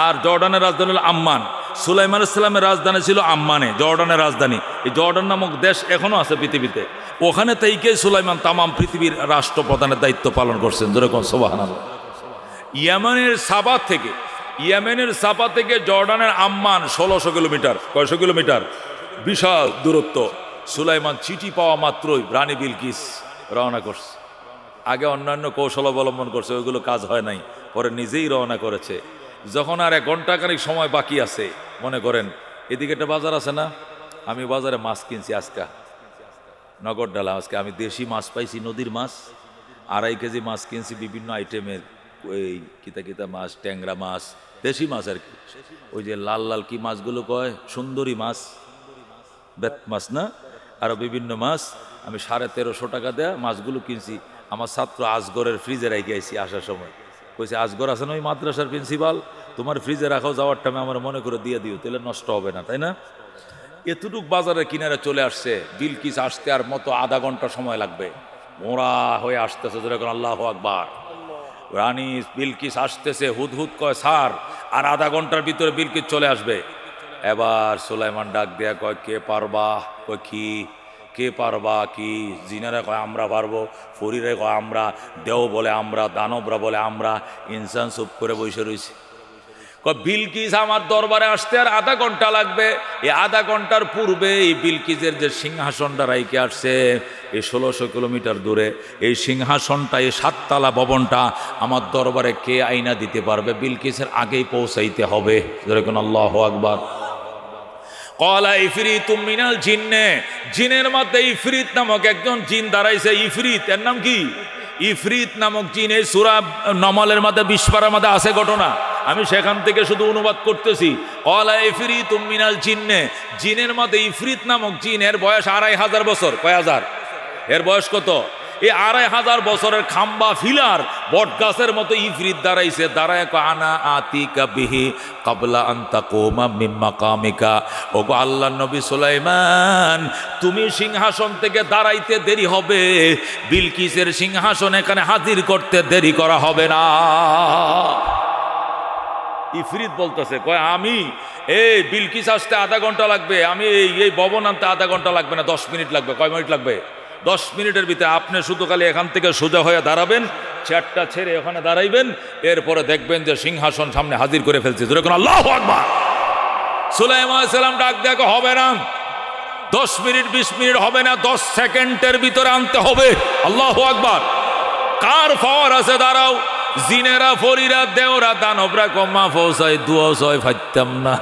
আর জর্ডানের রাজধানী হলো আম্মান। সুলাইমান আলাইহিস সালামের রাজধানী ছিল আম্মানে, জর্ডানের রাজধানী। এই জর্ডান নামক দেশ এখনো আছে পৃথিবীতে। ওখানে থেকে সুলাইমান তামাম পৃথিবীর রাষ্ট্রপ্রধানের দায়িত্ব পালন করছেন। যেরকম সুবহানাল্লাহ। ইয়েমেনের সাবা থেকে জর্ডানের আম্মান 1600 কিলোমিটার। কয়শো কিলোমিটার? বিশাল দূরত্ব। সুলাইমান চিঠি পাওয়া মাত্রই রানী বিলকিস রওনা করছে। আগে অন্যান্য কৌশল অবলম্বন করছে, ওইগুলো কাজ হয় নাই, পরে নিজেই রওনা করেছে। যখন আর 1 ঘন্টাখানিক সময় বাকি আছে, মনে করেন এদিকে একটা বাজার আছে না, আমি বাজারে মাছ কিনছি আজকে, নগদ ডালা আজকে আমি দেশি মাছ পাইছি, নদীর মাছ 2.5 কেজি মাছ কিনছি, বিভিন্ন আইটেমের, ওই কিতা মাছ, ট্যাংরা মাছ, দেশি মাছ আর কি। ওই যে লাল লাল কি মাছগুলো কয়, সুন্দরী মাছ, বেত মাছ না, আরও বিভিন্ন মাছ। আমি 1350 টাকা দেয়া মাছগুলো কিনছি। আমার ছাত্র আজগরের ফ্রিজে রেখে আইছি আসার সময়। কইছে আজগর আছে না ওই মাদ্রাসার প্রিন্সিপাল, তোমার ফ্রিজে রাখাও, যাওয়ার টাইমে আমার মনে করে দিয়ে দিও, তাহলে নষ্ট হবে না, তাই না? এতটুক বাজারের কিনারে চলে আসছে। বিলকিস আসতে আর মতো আধা ঘন্টা সময় লাগবে। মোড়া হয়ে আসতেছে, যেরকম আল্লাহু আকবার। রানী বিলকিস আসতেছে, হুদহুদ কয় স্যার আর আধা ঘন্টার ভিতরে বিলকিস চলে আসবে। এবার সুলাইমান ডাক দেয়া কয় কে পারবা? কয় কি কে পারবা কি? জিনারা কয় আমরা পারবো, ফরিরে কয় আমরা, দেও বলে আমরা, দানবরা বলে আমরা। ইনসান চুপ করে বসে রয়েছে। কয় বিলকিস আমার দরবারে আসতে আর আধা ঘন্টা লাগবে। এই আধা ঘন্টার পূর্বে এই বিলকিসের যে সিংহাসনটা রাইকে আসছে এই 1600 কিলোমিটার দূরে, এই সিংহাসনটা, এই 7 তলা ভবনটা আমার দরবারে কে আইনা দিতে পারবে? বিলকিসের আগেই পৌঁছাইতে হবে। যেরকম আল্লাহু আকবার। কলা ইফরিতুম মিনাল জিন্নে, জিনের মধ্যে ইফরিত নামক একজন জিন দাঁড়াইছে। ইফরিত, এর নাম কি? ইফরিত নামক জিন। এই সূরা নামালের মধ্যে 20 পারার মধ্যে আছে ঘটনা, আমি সেখান থেকে শুধু অনুবাদ করতেছি। কলা ইফরিতুম মিনাল জিন্নে, জিনের মধ্যে ইফরিত নামক জিন, এর বয়স 2500 বছর। কয় হাজার? এর বয়স কত? এই 2500 বছরের খাম্বা ফিলার বট গাছের মতো ইফরিত দাঁড়াইছে। দাঁড়ায় কয় আনা আতিকা বিহি কাবলা আন তাকুমা মিন মাকামিকা। ওগো আল্লাহর নবী সুলাইমান, তুমি সিংহাসন থেকে দাঁড়াইতে দেরি হবে, বিলকিসের সিংহাসন এখানে হাজির করতে দেরি করা হবে না। ইফরিত বলতেছে, কয় আমি এই বিলকিস আসতে আধা ঘন্টা লাগবে, আমি এই ভবন আনতে আধা ঘন্টা লাগবে না, 10 মিনিট লাগবে। কয় মিনিট লাগবে? 10 মিনিটের ভিতরে আপনি শুধু খালি এখান থেকে সোজা হয়ে দাঁড়াবেন, চেয়ারটা ছেড়ে ওখানে দাঁড়াইবেন, এরপরে দেখবেন যে সিংহাসন সামনে হাজির করে ফেলছে। যেরকম আল্লাহু আকবার। সুলাইমান আলাইহিস সালাম ডাক দেখো, হবে না 10 মিনিট 20 মিনিট হবে না, 10 সেকেন্ডের ভিতরে আনতে হবে। আল্লাহু আকবার। কার পাওয়ার আছে? দাঁড়াও। জিনেরা, ফরিরা, দেওরা, দানবরা কম্মা ফৌসাই দুয়াও ছয় ফাইতাম না,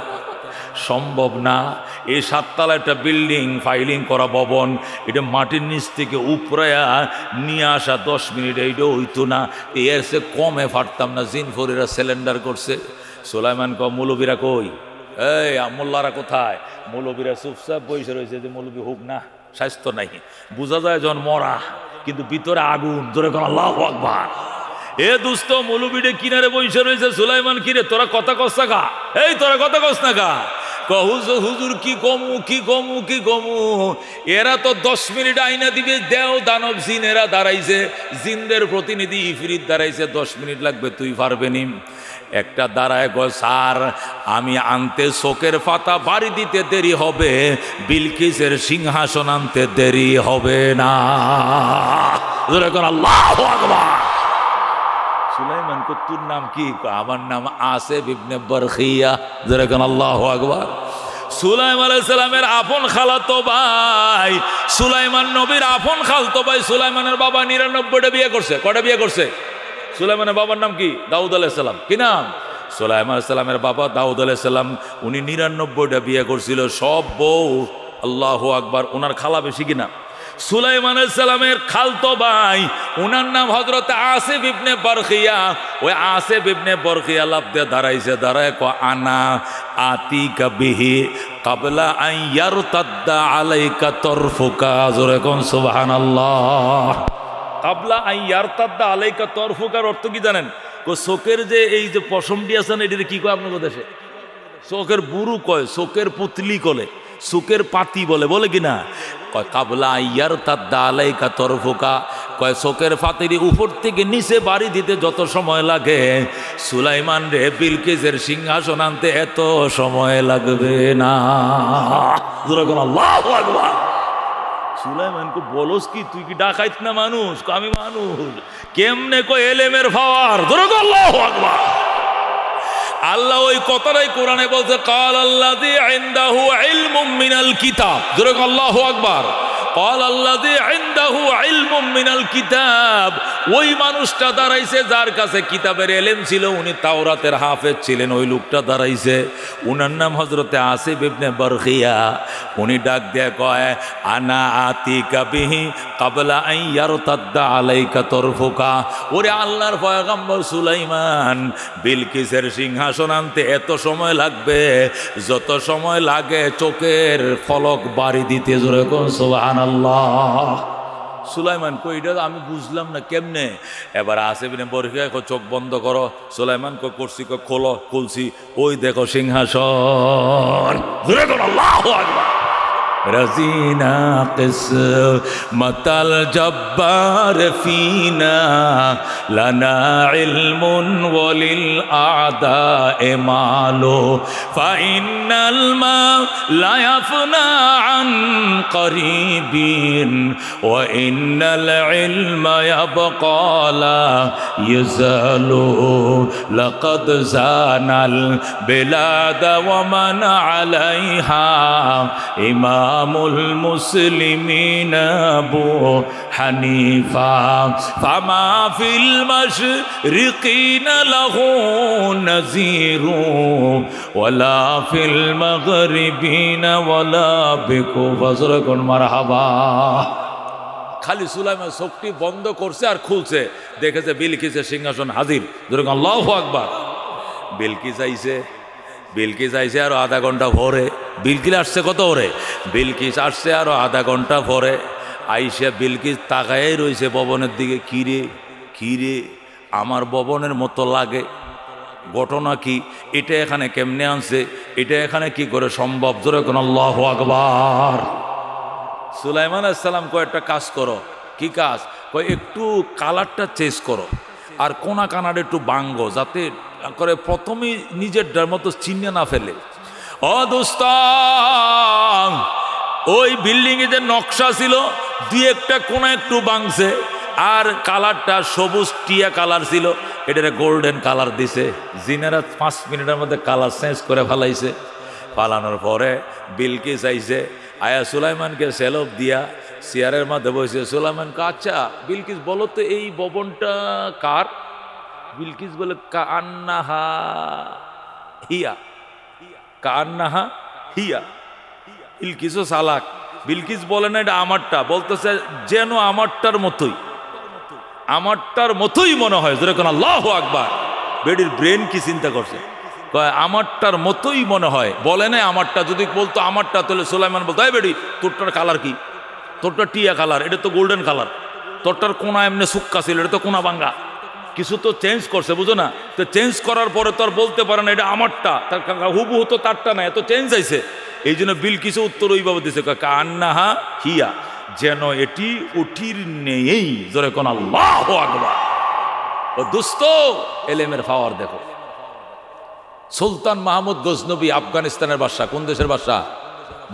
সম্ভব না। এই 7 তলা একটা বিল্ডিং, ফাইলিং করা ভবন, এটা মাটির নিচ থেকে উপরায়া নিয়ে আসা 10 মিনিট এইটা হইতো না। এর সে কমে ফাটতাম না। জিন ফরিরা সিলিন্ডার করছে। সুলাইমান কয় মৌলবীরা কই? এই মোল্লারা কোথায়? মৌলবীরা চুপচাপ বসে রয়েছে যে মৌলবী হোক না, স্বাস্থ্য নাই। বোঝা যায় যখন মরা, কিন্তু ভিতরে আগুন। জোরে কোন আল্লাহু আকবার। এ দুস্থ মৌলবীডে কিনারে বসে রয়েছে, সুলাইমান কিরে তোরা কথা কস না গা, এই তোরা কথা কস না গা। হুজুর কি কমু কি কমু কি কমু, এরা তো 10 মিনিট আইনা দিবে, দেও দানব জিন এরা দাঁড়াইছে, জিনদের প্রতিনিধি ইফরিত দাঁড়াইছে, 10 মিনিট লাগবে, তুই পারবে নি? একটা দাঁড়ায় গো, স্যার আমি আনতে শোকের পাতা বাড়ি দিতে দেরি হবে, বিলকিসের সিংহাসন আনতে দেরি হবে না। আল্লাহু আকবার। সুলাইমান কো তোর নাম কি? আমার নাম আসিফ ইবনে বরখিয়া। যেরকম আল্লাহু আকবার। সুলাইমান আলাইহিস সালামের আপন খালাতো ভাই, সুলাইমান নবীর আপন খালাতো ভাই। সুলাইমানের বাবা 99টা বিয়ে করছে। কয়টা বিয়ে করছে? সুলাইমানের বাবার নাম কি? দাউদ আলাইহিস সালাম। কি নাম? সুলাইমান আলাইহিস সালামের বাবা দাউদ আলাইহিস সালাম, উনি 99টা বিয়ে করছিল, সব বউ। আল্লাহু আকবার। ওনার খালা বেশি কিনা? সুলাইমান আলাইহিস সালামের খালতো ভাই, ওনার নাম হযরত আসিফ ইবনে বরখিয়া। ওই আসিফ ইবনে বরখিয়া লাভ দিয়ে দাঁড়াইছে, দাঁড়ায় কো আনা আতিকা বিহি ক্বাবলা আন ইয়ারতাদ্দা আলাইকা তরফুকা। জোরে কোন সুবহানাল্লাহ। ক্বাবলা আন ইয়ারতাদ্দা আলাইকা তরফুকার অর্থ কি জানেন? কো চোখের যে এই যে পশমটি আছে না, এটার কি কয় আপনাদের দেশে? চোখের বুরু কয়, চোখের পুতলি কলে, চোখের পাতি বলে, বলে কিনা? কয় কাবলা ইয়ার তাদ্দা আলাইকা তরফুকা, কয় চোখের ফাতির উপর থেকে নিচে বাড়ি দিতে যত সময় লাগে, সুলাইমান রে বিলকিসের সিংহাসন আনতে এত সময় লাগবে না। আল্লাহু আকবার। সুলাইমান কো বলস কি, তুই কি ডাকাইত না মানুষ? আমি মানুষ। কেমনে কয় এলেমের পাওয়ার। আল্লাহু আকবার। আল্লাহ ওই কথাটাই কোরআনে বলছে, কাল আল্লাযী ইনদাহু ইলমুম মিনাল কিতাব। জোরে আল্লাহু আকবার। কাল আল্লাযী ইনদাহু ইলমুম মিনাল কিতাব। ওই মানুষটা দাঁড়াইছে যার কাছে কিতাবের ইলম ছিল, উনি তাওরাতের হাফেজ ছিলেন। ওই লোকটা দাঁড়াইছে, উনার নাম হযরতে আসিফ ইবনে বরখিয়া। উনি ডাক দিয়ে কয় আনা আতিকা বিহি ক্বাবলা আন ইয়ারতাদ্দা আলাইকা তরফুকা। ওরে আল্লাহর পয়গম্বর সুলাইমান, বিলকিসের সিংহাসন আনতে এত সময় লাগবে যত সময় লাগে চোখের ফলক বাড়ি দিতে। জোরে কোন সুবহানাল্লাহ। সুলাইমান কই এটা আমি বুঝলাম না কেমনে। এবার আসিফ ইবনে বরখিয়া কো চোখ বন্ধ করো। সুলাইমান কো করছি, কো খোলো। খুলছি, ওই দেখো সিংহাসন। জোরে কোন আল্লাহু আকবার। রাজিনা কিসমাতাল জব্বার ফিনা লানা ইলমুন ওয়ালিল আদায়ে মালো ফাইনাল মা লা ইয়াফনা আন করিবিন ওয়া ইন্নাল ইলমা ইয়াবকা লা ইয়াজালু লাকাদ জানাল বিলাদা ওয়া মান আলাইহা ইমামুল মুসলিমিন আবু হানিফা ফামা ফিল মাশরিকিন লাহু নাযীরু ওয়ালা ফিল মাগরিবিন ওয়ালা বিকু। ফজরকুন মারহাবা। খালি সুলাইমান চোখটি বন্ধ করছে আর খুলছে, দেখেছে বিলকিসের সিংহাসন হাজির। ধরুন আল্লাহু আকবার। বিলকিস আইছে আরো আধা ঘন্টা পরে। বিলকিস আসছে কত পরে? বিলকিস আসছে আরো আধা ঘন্টা পরে। আইসা বিলকিস তাকায় রয়েছে ভবনের দিকে। কিরে আমার ভবনের মতো লাগে, ঘটনা কি? এটা এখানে কেমনে আনছে? এটা এখানে কি করে সম্ভব? জোরে কোন আল্লাহু আকবার। সুলাইমান আলাইহিস সালাম কয় একটা কাজ করো। কি কাজ? কয় একটু কালারটা চেঞ্জ করো আর কোনা কানাটা একটু বাঙ্গো, যাতে করে প্রথমেই নিজের মতো চিহ্নে না ফেলে। ও দোস্ত, ওই বিল্ডিং এ যে নকশা ছিল দুই একটা কোনা একটু বাংছে, আর কালারটা সবুজ টিয়া কালার ছিল, এটা গোল্ডেন কালার দিছে। জিনেরা 5 মিনিটের মধ্যে কালার চেঞ্জ করে ফেলাইছে। পালানোর পরে বিলকিস আইছে, আয়া সুলাইমানকে সেলফ দিয়া চেয়ারের মধ্যে বসে। সুলাইমান আচ্ছা বিলকিস বলো তো এই ভবনটা কার? বিলকিস বলে কান্নাহা হিয়া, কান্নাহা হিয়া। বিলকিসও চালাক। বিলকিস বলে না এটা আমারটা, বলতেছে যেন আমারটার মতোই মনে হয়। যেরকম আল্লাহু আকবার। বেডির ব্রেন কি চিন্তা করছে? কয় আমারটার মতোই মনে হয়, বলে না আমারটা। যদি বলতো আমারটা তাহলে সুলাইমান বলতো এই বেডি তোরটার কালার কি? তোরটা টিয়া কালার, এটা তো গোল্ডেন কালার। তোরটার কোনা এমনি সুক্কা ছিল, এটা তো কোনা ভাঙ্গা। কিছু তো চেঞ্জ করছে, বুঝো না? তো চেঞ্জ করার পরে তো আর বলতে পারে না এটা আমারটা, তার হুবহু তো তারটা না, এত চেঞ্জ আইছে। এই জন্য বিলকিসও উত্তর ওইভাবে দিছে, কান্নাহা হিয়া, যেন এটি উঠির নেই। জোরে কোন আল্লাহু আকবার। ও দোস্ত, এলেমের পাওয়ার দেখো। সুলতান মাহমুদ গজনবী আফগানিস্তানের বাদশা। কোন দেশের বাদশা?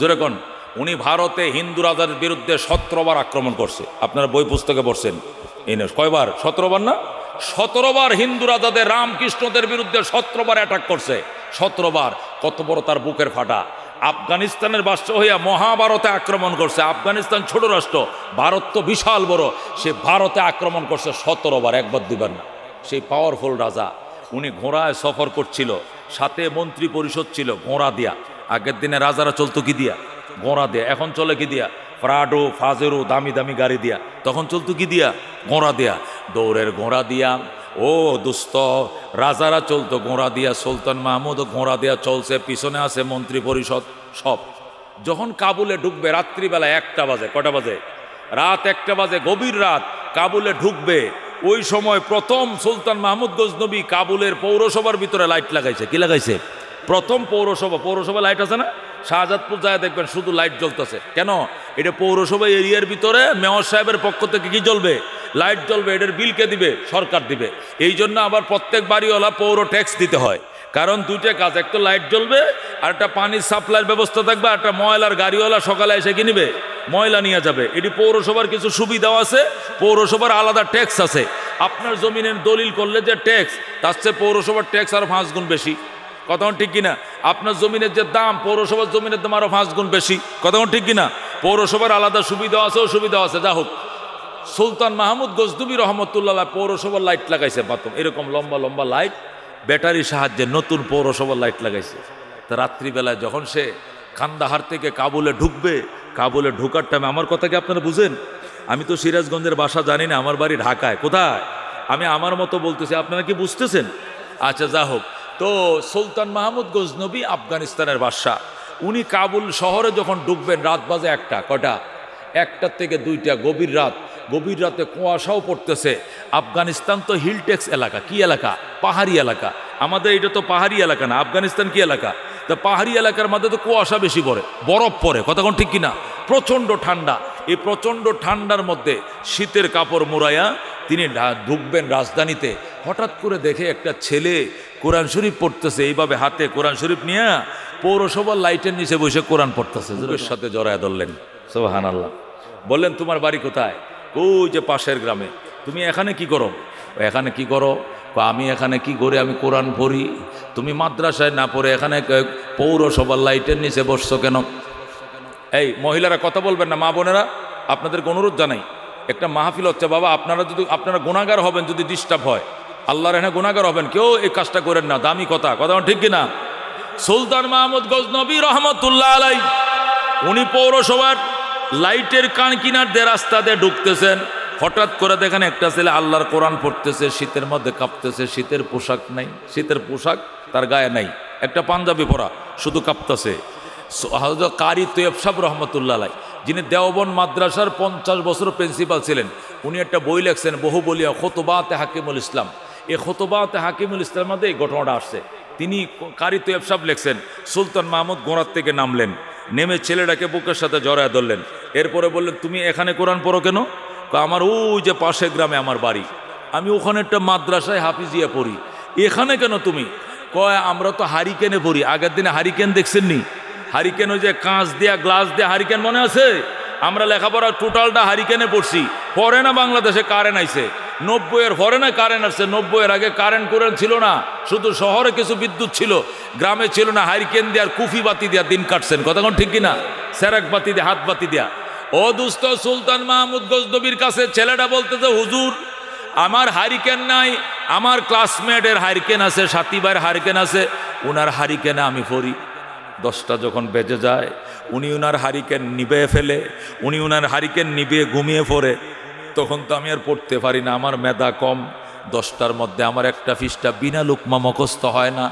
জোরে কোন। উনি ভারতে হিন্দু রাজার বিরুদ্ধে 17 বার আক্রমণ করছে। আপনারা বই পুস্তকে পড়ছেন এই কয়বার? 17 বার না? 17 বার হিন্দু রাজাদের, রামকৃষ্ণদের বিরুদ্ধে 17 বার অ্যাটাক করছে। 17 বার। কত বড় তার বুকের ফাটা। আফগানিস্তানের বাদশা হইয়া মহাভারতে আক্রমণ করছে। আফগানিস্তান ছোট রাষ্ট্র, ভারত তো বিশাল বড়। সে ভারতে আক্রমণ করছে 17 বার, একবার দুইবার না। সেই পাওয়ারফুল রাজা, উনি ঘোড়ায় সফর করছিল, সাথে মন্ত্রী পরিষদ ছিল ঘোড়া দিয়া। আগের দিনে রাজারা চলতো কি দিয়া? ঘোড়া দিয়া। এখন চলে কি দিয়া? প্রাডো, ফাজেরো, দামি দামি গাড়ি দিয়া। তখন চলতো কি দিয়া? ঘোড়া দিয়া। দৌড়ের ঘোড়া দিয়া। ও দোস্ত, রাজারা চলতো ঘোড়া দিয়া, সুলতান মাহমুদ ঘোড়া দিয়া চলছে, পিছনে আছে মন্ত্রী পরিষদ সব। যখন কাবুলে ঢুকবে রাত্রিবেলা 1টা বাজে, কটা বাজে? রাত 1টা বাজে, গভীর রাত। কাবুলে ঢুকবে ওই সময় প্রথম সুলতান মাহমুদ গজনবী কাবুলের পৌরসভার ভিতরে লাইট লাগাইছে। কি লাগাইছে? প্রথম পৌরসভা লাইট আছে না? শাহজাদপুর যায় দেখবেন শুধু লাইট জ্বলতেছে। কেন? এটা পৌরসভা এরিয়ার ভিতরে মেয়র সাহেবের পক্ষ থেকে কি জ্বলবে? লাইট জ্বলবে। এটার বিল কে দিবে? সরকার দিবে। এই জন্য আবার প্রত্যেক বাড়িওয়ালা পৌর ট্যাক্স দিতে হয়। কারণ দুইটা কাজ, একটা লাইট জ্বলবে আর একটা পানির সাপ্লাইয়ের ব্যবস্থা থাকবে, আর একটা ময়লার গাড়িওয়ালা সকালে এসে কি নিবে? ময়লা নিয়ে যাবে। এটি পৌরসভার কিছু সুবিধাও আছে, পৌরসভার আলাদা ট্যাক্স আছে। আপনার জমিনের দলিল করলে যে ট্যাক্স, তার চেয়ে পৌরসভার ট্যাক্স আরো 5 গুণ বেশি। কথা ঠিক কিনা? আপনার জমিনের যে দাম, পৌরসভার জমিনের দাম আরো 5 গুণ বেশি। কথা ঠিক কিনা? পৌরসভার আলাদা সুবিধা আছে, অসুবিধা আছে। যা হোক, সুলতান মাহমুদ গজনবী রহমতুল্লাহ পৌরসভার লাইট লাগাইছে। প্রথম এরকম লম্বা লম্বা লাইট, ব্যাটারির সাহায্যে নতুন পৌরসভার লাইট লাগাইছে। তা রাত্রিবেলায় যখন সে কান্দাহার থেকে কাবুলে ঢুকবে, কাবুলে ঢুকার টাইমে, আমার কথা কি আপনারা বুঝেন? আমি তো সিরাজগঞ্জের ভাষা জানি না, আমার বাড়ি ঢাকায়। কোথায়? আমি আমার মতো বলতেছি, আপনারা কি বুঝতেছেন? আচ্ছা, যা হোক। তো সুলতান মাহমুদ গজনবী আফগানিস্তানের বাদশা, উনি কাবুল শহরে যখন ঢুকবেন রাত বাজে 1টা। কটা? 1টা থেকে 2টা, গভীর রাত। গভীর রাতে কুয়াশাও পড়তেছে। আফগানিস্তান তো হিলটেক্স এলাকা। কি এলাকা? পাহাড়ি এলাকা। আমাদের এটা তো পাহাড়ি এলাকা না। আফগানিস্তান কি এলাকা? তা পাহাড়ি এলাকার মধ্যে তো কুয়াশা বেশি পড়ে, বরফ পড়ে। কথা কোন ঠিক কিনা? প্রচণ্ড ঠান্ডা। এই প্রচণ্ড ঠান্ডার মধ্যে শীতের কাপড় মোড়াইয়া তিনি ঢুকবেন রাজধানীতে। হঠাৎ করে দেখে একটা ছেলে কোরআন শরীফ পড়তেছে, এইভাবে হাতে কোরআন শরীফ নিয়ে পৌরসভার লাইটের নিচে বসে কোরআন পড়তেছে। ওর সাথে জড়ায় ধরলেন। সুবহানাল্লাহ। বললেন, তোমার বাড়ি কোথায়? ওই যে পাশের গ্রামে। তুমি এখানে কি করো? এখানে কি করো? আমি এখানে কি করি? আমি কোরআন পড়ি। তুমি মাদ্রাসায় না পড়ে এখানে পৌরসভার লাইটের নিচে বসছো কেন? এই মহিলারা কথা বলবেন না, মা বোনেরা, আপনাদেরকে অনুরোধ জানাই, একটা মাহফিল হচ্ছে বাবা, আপনারা গুনাহগার হবেন যদি ডিস্টার্ব হয়। আল্লাহর এখানে গুনাহগার হবেন, কেউ এই কাজটা করেন না। দামি কথা ঠিক কিনা? সুলতান মাহমুদ গজনবী রহমতুল্লাহ আলাই, উনি পৌরসভার লাইটের কান কিনার দিয়ে রাস্তা দিয়ে ঢুকতেছেন। হঠাৎ করে দেখেন একটা ছেলে আল্লাহর কোরআন পড়তেছে, শীতের মধ্যে কাঁপতেছে। শীতের পোশাক নাই, শীতের পোশাক তার গায়ে নাই, একটা পাঞ্জাবি পরা, শুধু কাঁপতেছে। হযরত কারি তৈয়ব সাহেব রহমতুল্লাহ আলাই, যিনি দেওবন্দ মাদ্রাসার 50 বছর প্রিন্সিপাল ছিলেন, উনি একটা বই লেখছেন বহুবলিয়া খুতবাতে হাকিমুল ইসলাম। এই খুতবাতে হাকিমুল ইসলামের মধ্যে এই ঘটনাটা আসছে। তিনি কারি তৈয়ব সাহেব লেখছেন, সুলতান মাহমুদ ঘোড়ার থেকে নামলেন, নেমে ছেলেটাকে বুকের সাথে জড়ায় ধরলেন। এরপরে বললেন, তুমি এখানে কোরআন পড়ো কেন? আমার ওই যে পাশের গ্রামে আমার বাড়ি, আমি ওখানে একটা মাদ্রাসায় হাফিজিয়া পড়ি। এখানে কেন তুমি? কয়, আমরা তো হারিকেনে পড়ি। আগের দিনে হারিকেন দেখছেননি? হারিকেন ওই যে কাঁচ দিয়া, গ্লাস দিয়া হারিকেন, মনে আছে? আমরা লেখাপড়া টোটালটা হারিকেনে পড়ছি। পরে না বাংলাদেশে কারেন্ট আইছে, 90-এর পরে না কারেন্ট আসছে। 90-এর আগে কারেন্ট ছিল না, শুধু শহরে কিছু বিদ্যুৎ ছিল, গ্রামে ছিল না। হারিকেন দিয়ে আর কুফি বাতি দিয়া দিন কাটছেন। কথা কোন ঠিক কিনা? সেরাক বাতি দিয়া, হাত বাতি দিয়া। ও দুস্থ, সুলতান মাহমুদ গজনবীর কাছে ছেলেটা বলতেছে, হুজুর আমার হারিকেন নাই, আমার ক্লাসমেটের হারিকেন আছে, সাথী ভাইয়ের হারিকেন আছে, ওনার হারিকেনে আমি পড়ি। 10টা যখন বেজে যায়, উনি ওনার হারিকেন নিবে ফেলে, উনি ওনার হারিকেন নিবে ঘুমিয়ে পড়ে। তখন তো আমি আর পড়তে পারি না, আমার মেধা কম। 10টার মধ্যে আমার একটা পৃষ্ঠা বিনা লুকমা মুখস্থ হয় না।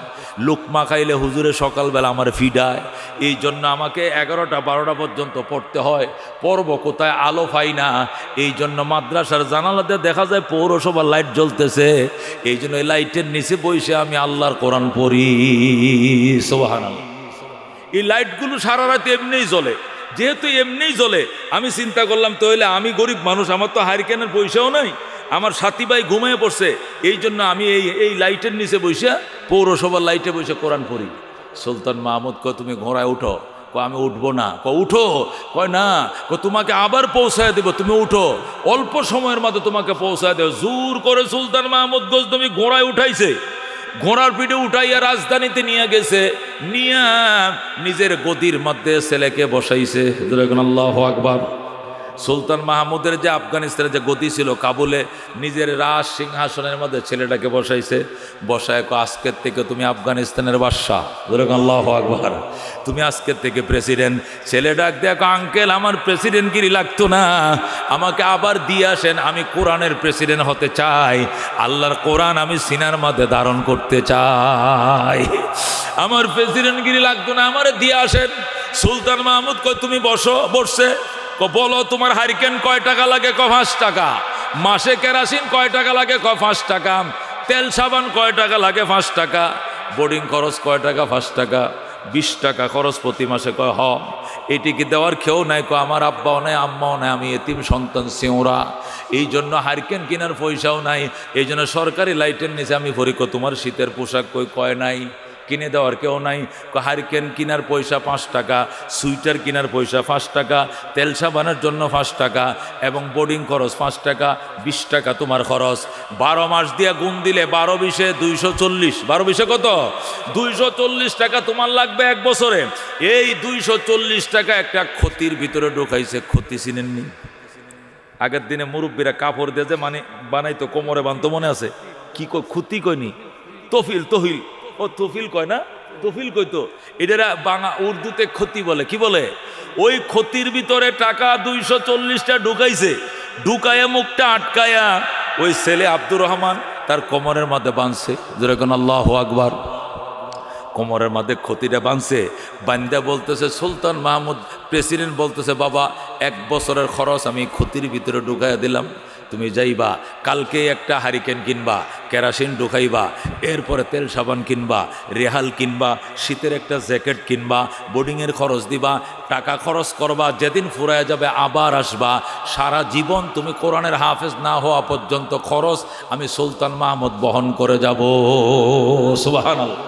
লুকমা খাইলে হুজুরে সকালবেলা আমার ফিডায়, এই জন্য আমাকে 11টা 12টা পর্যন্ত পড়তে হয়। পড়ব কোথায়, আলো পাই না। এই জন্য মাদ্রাসার জানালাতে দেখা যায় পৌরসভার লাইট জ্বলতেছে, এই জন্য এই লাইটের নিচে বসে আমি আল্লাহর কোরআন পড়ি। সুবহানাল্লাহ। এই লাইটগুলো সারা রাত এমনিই জ্বলে, যেহেতু এমনিই জ্বলে আমি চিন্তা করলাম তাহলে আমি গরিব মানুষ, আমার তো হারিকেনের পয়সাও নাই, আমার সাথী ভাই ঘুমিয়ে পড়ছে, এই জন্য আমি এই লাইটের নিচে বসে পৌরসভার লাইটে বসে কোরআন পড়ি। সুলতান মাহমুদ কয় তুমি ঘোড়ায় উঠো। আমি উঠবো না। উঠো। কয় না। তোমাকে আবার পৌঁছায় দেবো, তুমি উঠো, অল্প সময়ের মধ্যে তোমাকে পৌঁছায় দেবো। জোর করে সুলতান মাহমুদ গজনবী ঘোড়ায় উঠাইছে, ঘোড়ার পিঠে উঠাইয়া রাজধানীতে নিয়ে গেছে, নিয়া নিজের গদির মধ্যে ছেলেকে বসাইছে। আল্লাহু আকবার। সুলতান মাহমুদের যে আফগানিস্তানের যে গদি ছিল কাবুলে, নিজের রাজ সিংহাসনের মধ্যে ছেলেটাকে বসাইছে। বসায় আজকের থেকে তুমি আফগানিস্তানের বাদশা। আল্লাহু আকবার। তুমি আজকের থেকে প্রেসিডেন্ট। ছেলে ডাক দেখো, আঙ্কেল আমার প্রেসিডেন্টগিরি লাগতো না, আমাকে আবার দিয়ে আসেন, আমি কোরআনের প্রেসিডেন্ট হতে চাই। আল্লাহর কোরআন আমি সিনার মধ্যে ধারণ করতে চাই, আমার প্রেসিডেন্টগিরি লাগতো না, আমারে দিয়ে আসেন। সুলতান মাহমুদ কয় তুমি বসো। বসছে। বলো তোমার হারিকেন কয় টাকা লাগে? 5 টাকা। মাসে কেরাসিন কয় টাকা লাগে? 5 টাকা। তেল সাবান কয় টাকা লাগে? 5 টাকা। বোর্ডিং খরচ কয় টাকা? 5 টাকা। 20 টাকা খরচ প্রতি মাসে। কয় এটি কি দেওয়ার কেউ নাই? আমার আব্বাও নাই, আম্মাও নাই, আমি এতিম সন্তান সিংড়া, এই জন্য হারিকেন কেনার পয়সাও নাই, এই জন্য সরকারি লাইটের নিচে আমি ভরি। তোমার শীতের পোশাক কয় নাই, কিনে দেওয়ার কেউ নাই। হারিকেন কেনার পয়সা 5 টাকা, সুইটার কেনার পয়সা 5 টাকা, তেল সাবানের জন্য 5 টাকা, এবং বোর্ডিং খরচ 5 টাকা। 20 টাকা তোমার খরচ। 12 মাস দিয়ে গুণ দিলে 12 20 240। 12 20 কত? 240 টাকা তোমার লাগবে এক বছরে। এই 240 টাকা একটা ক্ষতির ভিতরে ঢুকাইছে। ক্ষতি চিনেননি? আগের দিনে মুরব্বীরা কাপড় দিয়ে যে বানাইতো, কোমরে বানতো, মনে আছে? কি ক্ষতি কইনি? তফিল। তফিল কয় না? তফিল কইতো। এটারা বাংলা উর্দুতে ক্ষতি বলে। কি বলে? ওই ক্ষতির ভিতরে টাকা 240টা ঢুকাইছে। ঢুকায়া মুখটা আটকায়া ওই ছেলে আব্দুর রহমান তার কোমরের মধ্যে বাঁধছে। যেরকম আল্লাহু আকবার। কোমরের মধ্যে ক্ষতিটা বাঁধছে। বান্দা বলতেছে, সুলতান মাহমুদ প্রেসিডেন্ট বলতেছে, বাবা 1 বছরের খরচ আমি ক্ষতির ভিতরে ঢুকাইয়া দিলাম, তুমি যাইবা কালকে একটা হারিকেন কিনবা, কেরাসিন ঢুকাইবা, এরপরে তেল সাবান কিনবা, রেহাল কিনবা, শীতের একটা জ্যাকেট কিনবা, বোর্ডিংয়ের খরচ দিবা, টাকা খরচ করবা, যেদিন ফুরায় যাবে আবার আসবা। সারা জীবন তুমি কোরআনের হাফেজ না হওয়া পর্যন্ত খরচ আমি সুলতান মাহমুদ বহন করে যাব। সুবহানাল্লাহ।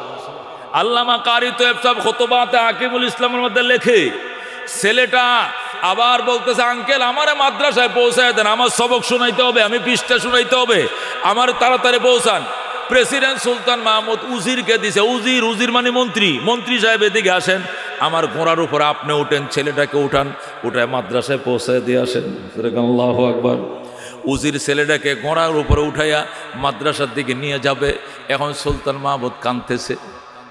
আল্লামা কারি তোয়েব সাহেব খুতবাতে আকিমুল ইসলামের মধ্যে লেখে, ছেলেটা আবার বলতেছে, আঙ্কেল আমারে মাদ্রাসায় পৌঁছায় দেন, আমার সবক শোনাইতে হবে, আমি পৃষ্ঠা শোনাইতে হবে, আমার তাড়াতাড়ি পৌঁছান। প্রেসিডেন্ট সুলতান মাহমুদ উজিরকে দিছে। উজির মানে মন্ত্রী। মন্ত্রী সাহেব এদিকে আসেন, আমার ঘোড়ার উপরে আপনি উঠেন, ছেলেটাকে উঠায় মাদ্রাসায় পৌঁছায় দিয়ে আসেন। আল্লাহু আকবার। উজির ছেলেটাকে ঘোড়ার উপরে উঠাইয়া মাদ্রাসার দিকে নিয়ে যাবে। এখন সুলতান মাহমুদ কাঁদতেছে।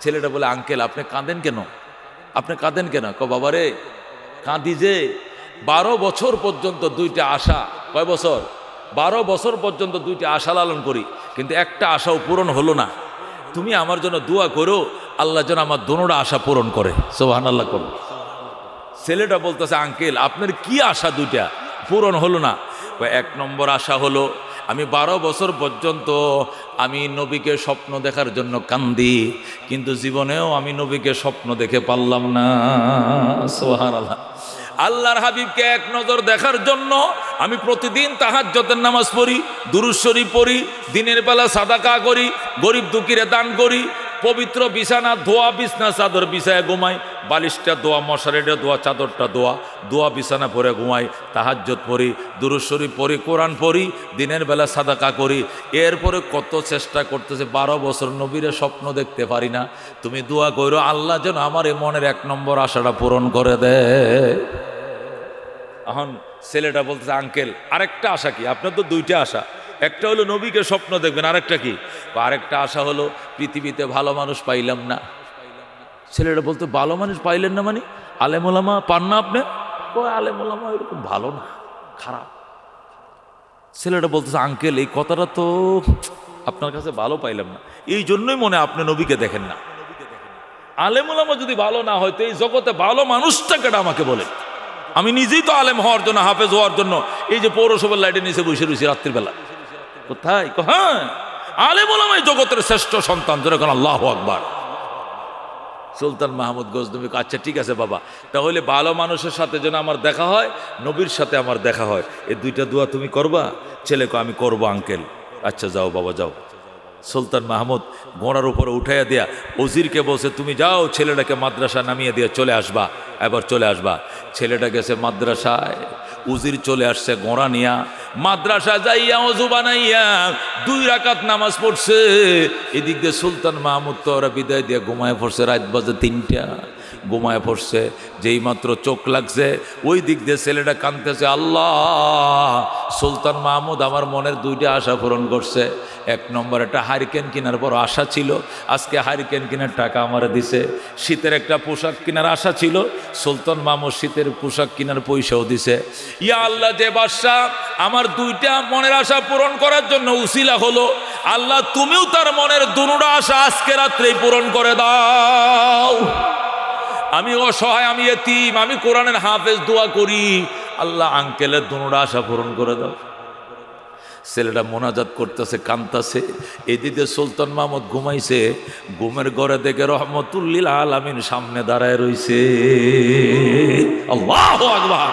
ছেলেটা বলে, আঙ্কেল আপনি কাঁদেন কেন? আপনি কাঁদেন কেন? বাবারে কাঁদি যে 12 বছর পর্যন্ত 2টা আশা। কয় বছর? 12 বছর পর্যন্ত 2টা আশা লালন করি, কিন্তু একটা আশাও পূরণ হলো না। তুমি আমার জন্য দোয়া করো, আল্লাহ যেন আমার দোনোটা আশা পূরণ করে। সুবহানাল্লাহ করো। ছেলেটা বলতেছে, আঙ্কেল আপনার কি আশা 2টা পূরণ হলো না? 1 নম্বর আশা হলো আমি 12 বছর পর্যন্ত আমি নবীকে স্বপ্ন দেখার জন্য কান্দি, কিন্তু জীবনেও আমি নবীকে স্বপ্ন দেখে পারলাম না। সুবহানাল্লাহ। আল্লাহর হাবিবকে এক নজর দেখার জন্য আমি প্রতিদিন তাহাজ্জুদের নামাজ পড়ি, দুরূদ শরীফ পড়ি, দিনের বেলা সাদাকা করি, গরিব দুঃখীরে দান করি, পবিত্র বিছানা ধোয়া, বিছনা চাদর বিছায় ঘুমাই, বালিশটা ধোয়া, মশারিটা ধোয়া, চাদরটা ধোয়া বিছানা পরে ঘুমাই, তাহাজ্জুদ পড়ি, দুরূদ শরীফ পড়ি, কোরআন পড়ি, দিনের বেলা সাদাকা করি। এরপরে কত চেষ্টা করতেছে, 12 বছর নবীরে স্বপ্ন দেখতে পারি না। তুমি দোয়া করো আল্লাহ যেন আমার এই মনের 1 নম্বর আশাটা পূরণ করে দেয়। এখন ছেলেটা বলতেছে, আঙ্কেল আরেকটা আশা কি? আপনার তো 2টা আশা, একটা হলো নবীকে স্বপ্ন দেখবেন, আরেকটা কি? আরেকটা আশা হলো পৃথিবীতে ভালো মানুষ পাইলাম না। ছেলেটা বলতে, ভালো মানুষ পাইলেন না মানে? আলেমুলামা পান না আপনি? আলেমুলামা এরকম ভালো না, খারাপ। ছেলেটা বলতেছে, আঙ্কেল এই কথাটা তো আপনার কাছে ভালো পাইলাম না, এই জন্যই মনে হয় আপনি নবীকে দেখেন না। আলেম ওলামা যদি ভালো না হয় তো এই জগতে ভালো মানুষটাকে আমাকে বলে। আমি নিজেই তো আলেম হওয়ার জন্য, হাফেজ হওয়ার জন্য এই যে পৌরসভার লাইটে নিচে বসে রয়েছি রাত্রিবেলা। কোথায়? হ্যাঁ, আলেম ওলামাই জগতের শ্রেষ্ঠ সন্তান, যেরকম আল্লাহু আকবার। সুলতান মাহমুদ গজনবী, আচ্ছা ঠিক আছে বাবা, তাহলে ভালো মানুষের সাথে যেন আমার দেখা হয়, নবীর সাথে আমার দেখা হয়, এই দুইটা দোয়া তুমি করবা? ছেলেকে আমি করবো আঙ্কেল। আচ্ছা যাও বাবা যাও। সুলতান মাহমুদ ঘোড়ার উপরে উঠাইয়া দিয়া ওজিরকে বলছে, তুমি যাও ছেলেটাকে মাদ্রাসা নামিয়ে দিয়ে চলে আসবা, এবার চলে আসবা। ছেলেটা গেছে মাদ্রাসায়, উজির চলে আসছে ঘোড়া নিয়া, মাদ্রাসা যাইয়া ওযু বানাইয়া 2 রাকাত নামাজ পড়ছে। এদিক দিয়ে সুলতান মাহমুদ তো ওরা বিদায় দিয়ে ঘুমায় পড়ছে, রাত বাজে 3টা, ঘুমায় পড়ছে। যেই মাত্র চোখ লাগছে ওই দিক দিয়ে ছেলেটা কাঁদতেছে, আল্লাহ সুলতান মাহমুদ আমার মনের 2টা আশা পূরণ করছে। 1 নম্বর একটা হারিকেন কেনার বড় আশা ছিল, আজকে হারিকেন কেনার টাকা আমারে দিছে। শীতের একটা পোশাক কেনার আশা ছিল, সুলতান মাহমুদ শীতের পোশাক কেনার পয়সাও দিছে। ইয়া আল্লাহ, যে বাদশা আমার 2টা মনের আশা পূরণ করার জন্য উসিলা হলো, আল্লাহ তুমিও তার মনের 2টা আশা আজকে রাত্রেই পূরণ করে দাও। আমি অসহায়, আমি এতিম, আমি কোরআনের হাফেজ, দোয়া করি আল্লাহ আঙ্কেলের 2টা আশা পূরণ করে দাও। ছেলেটা মোনাজাত করতেছে, কাঁদতেছে। এদিকে সুলতান মাহমুদ ঘুমাইছে, ঘুমের ঘরে দেখে রহমতুল্লিল আলামিন সামনে দাঁড়ায় রইছে। আল্লাহু আকবার,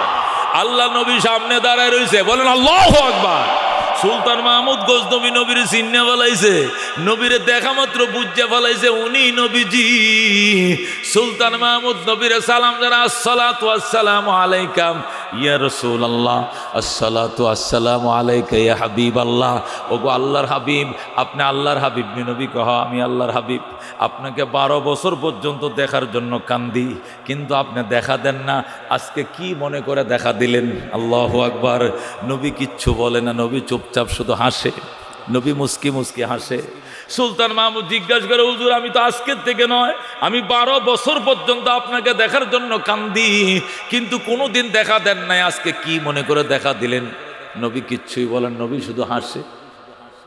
আল্লাহ নবী সামনে দাঁড়ায় রইছে, বলেন আল্লাহু আকবার। সুলতান মাহমুদ গজনবী নবীর চিন্নে ফেলাইছে, নবীরে দেখা মাত্র বুঝে ফেলাইছে উনি নবীজি। সুলতান মাহমুদ নবীরে সালাম জানা, আসসালাতু আসসালামু আলাইকা ইয়া রাসূলুল্লাহ, আসসালাতু আসসালামু আলাইকা ইয়া হাবিবাল্লাহ। ওগো আল্লাহর হাবিব, আপনি আল্লাহর হাবিব? নবী কহ, আমি আল্লাহর হাবিব। আপনাকে 12 বছর পর্যন্ত দেখার জন্য কান্দি, কিন্তু আপনি দেখা দেন না, আজকে কি মনে করে দেখা দিলেন? আল্লাহু আকবার। নবী কিচ্ছু বলে না, নবী চুপচাপ শুধু হাসে, নবী মুস্কি মুস্কি হাসে। সুলতান মাহমুদ জিজ্ঞাসা করে, হুজুর আমি তো আজকের থেকে নয়, আমি 12 বছর পর্যন্ত আপনাকে দেখার জন্য কান্দি, কিন্তু কোনোদিন দেখা দেন নাই, আজকে কি মনে করে দেখা দিলেন? নবী কিচ্ছুই বলেন, নবী শুধু হাসে।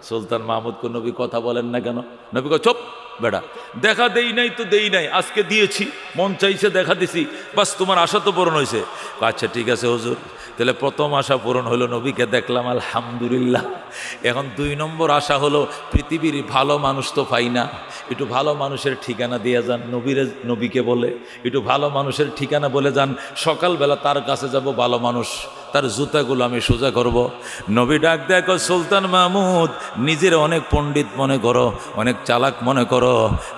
সুলতান মাহমুদকে নবী কথা বলেন না কেন? নবী কয়, চুপ বেটা, দেখা দেই নাই তো দেই নাই, আজকে দিয়েছি, মন চাইছে দেখা দিছি, বাস তোমার আশা তো পূরণ হয়েছে। আচ্ছা ঠিক আছে হুজুর, তাহলে প্রথম আশা পূরণ হলো, নবীকে দেখলাম, আলহামদুলিল্লাহ। এখন 2 নম্বর আশা হলো, পৃথিবীর ভালো মানুষ তো পাই না, একটু ভালো মানুষের ঠিকানা দিয়ে যান। নবীকে বলে একটু ভালো মানুষের ঠিকানা বলে যান, সকালবেলা তার কাছে যাব, ভালো মানুষ, তার জুতাগুলো আমি সোজা করব। নবী ডাক দেখো, সুলতান মাহমুদ নিজের অনেক পণ্ডিত মনে করো, অনেক চালাক মনে করো,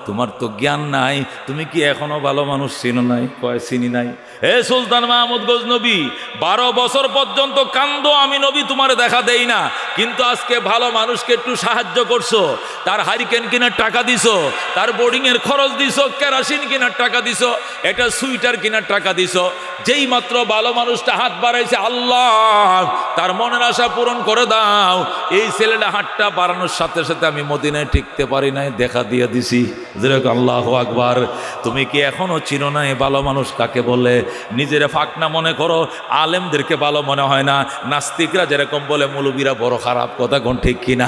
তোমার তো জ্ঞান নাই, তুমি কি এখনো ভালো মানুষ চিনো নাই? কয় চিনি নাই। হে সুলতান মাহমুদ গজনবী, 12 বছর পর্যন্ত কান্দো, আমি নবী তোমার দেখা দেই না, কিন্তু আজকে ভালো মানুষকে একটু সাহায্য করছো, তার হারিকেন কেনার টাকা দিছো, তার বোর্ডিংয়ের খরচ দিছো, কেরাসিন কেনার টাকা দিছো, একটা সুইটার কেনার টাকা দিছো। যেই মাত্র ভালো মানুষটা হাত বাড়াইছে, আল্লাহ তার মনের আশা পূরণ করে দাও। এই ছেলেটা হাতটা বাড়ানোর সাথে সাথে আমি মদিনায় টিকতে পারি নাই, দেখা দিয়ে দিছি। যেরকম আল্লাহু আকবার। তুমি কি এখনো চিনো না এই ভালো মানুষ কাকে বলে? নিজের ফাঁকনা মনে করো, আলেমদেরকে ভালো মনে হয় না। নাস্তিকরা যেরকম বলে মৌলবীরা বড় খারাপ, কথা কোন ঠিক কিনা?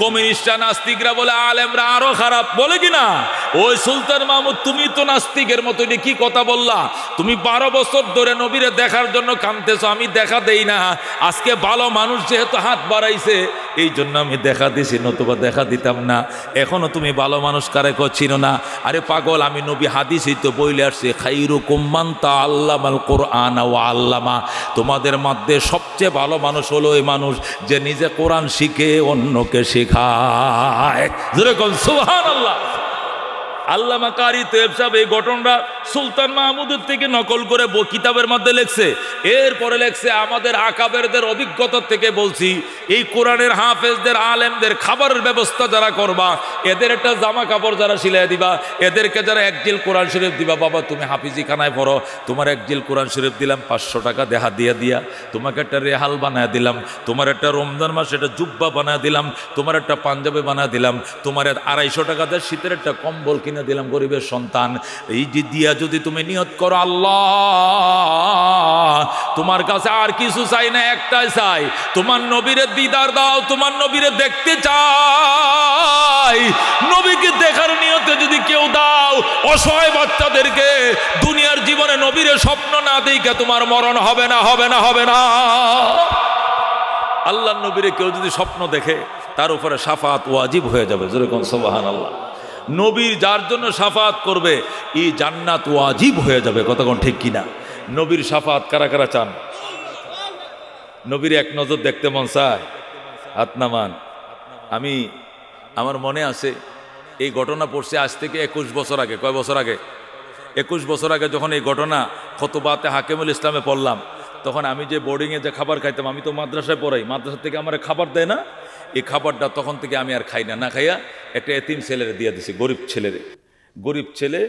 কমিউনিস্টরা নাস্তিকরা বলে আলেমরা আরো খারাপ, বলে কিনা? ওই সুলতান মাহমুদ, তুমি তো নাস্তিকের মতো, কি কথা বললা? তুমি 12 বছর ধরে নবীরে দেখার জন্য কাঁদতেছো, আমি দেখা দেই না, আজকে ভালো মানুষ যেহেতু হাত বাড়াইছে এই জন্য আমি দেখা দিছি, নতুবা দেখা দিতাম না। এখনো তুমি ভালো মানুষ কারে চিনো না? আরে পাগল, আমি নবী হাদিসই তো বইলে আসছি, খাইরুকুম মান তাআল্লামাল কুরআন ওয়া আল্লামা। তোমাদের মধ্যে সবচেয়ে ভালো মানুষ হলো ওই মানুষ যে নিজে কোরআন শিখে অন্যকে শেখায়। যেরকম সুবহানাল্লাহ। আল্লামা কারি তৈয়ব সাহেব এই ঘটনাটা সুলতান মাহমুদের থেকে নকল করে কিতাবের মধ্যে লেখছে। এরপরে লেখছে, আমাদের আকাবেরদের অভিজ্ঞতা থেকে বলছি, এই কোরআনের হাফেজদের, আলেমদের খাবারের ব্যবস্থা যারা করবা, এদের একটা জামা কাপড় যারা সিলাই দিবা, এদেরকে যারা 1 জিল কোরআন শরীফ দিবা, বাবা তুমি হাফিজি খানায় পড়ো, তোমার 1 জিল কোরআন শরীফ দিলাম 500 টাকা দেহা দিয়া, তোমাকে একটা রেহাল বানায় দিলাম, তোমার একটা রমজান মাস একটা জুব্বা বানায় দিলাম, তোমার একটা পাঞ্জাবি বানায় দিলাম, তোমার 250 টাকা দিয়ে শীতের একটা কম্বল কিনে কিনে দিলাম গরিবের সন্তান। এই যে দিয়া যদি তুমি নিয়ত করো আল্লাহ তোমার কাছে আর কিছু চাই না, একটাই চাই, তোমার নবীরে দিদার দাও, তোমার নবীরে দেখতে চাই। নবীকে দেখার নিয়তে যদি কেউ দাও, অসহায় বাচ্চাদেরকে দুনিয়ার জীবনে নবীরে স্বপ্ন না দেখে তোমার মরণ হবে না, হবে না, হবে না। আল্লাহর নবীরে কেউ যদি স্বপ্ন দেখে তার উপরে শাফাত ওয়াজিব হয়ে যাবে। যেরকম সুবহানাল্লাহ, নবীর যার জন্য শাফাত করবে এই জান্নাত ওয়াজিব হয়ে যাবে। কতক্ষণ ঠিক কিনা? নবীর শাফাত কারা কারা চান? নবীর এক নজর দেখতে মন চায়? হাত নামান। আমার মনে আছে এই ঘটনা পড়ছে আজ থেকে 21 বছর আগে। কয় বছর আগে? 21 বছর আগে যখন এই ঘটনা খুতবাতে হাকিমুল ইসলামে পড়লাম, তখন আমি যে বোর্ডিংয়ে যে খাবার খাইতাম, আমি তো মাদ্রাসায় পড়াই, মাদ্রাসা থেকে আমার খাবার দেয় না, এই খাবারটা তখন থেকে আমি আর খাই না। না খাইয়া একটা এতিম ছেলেরে দিয়ে দিছি, গরিব ছেলেরে। গরিব ছেলে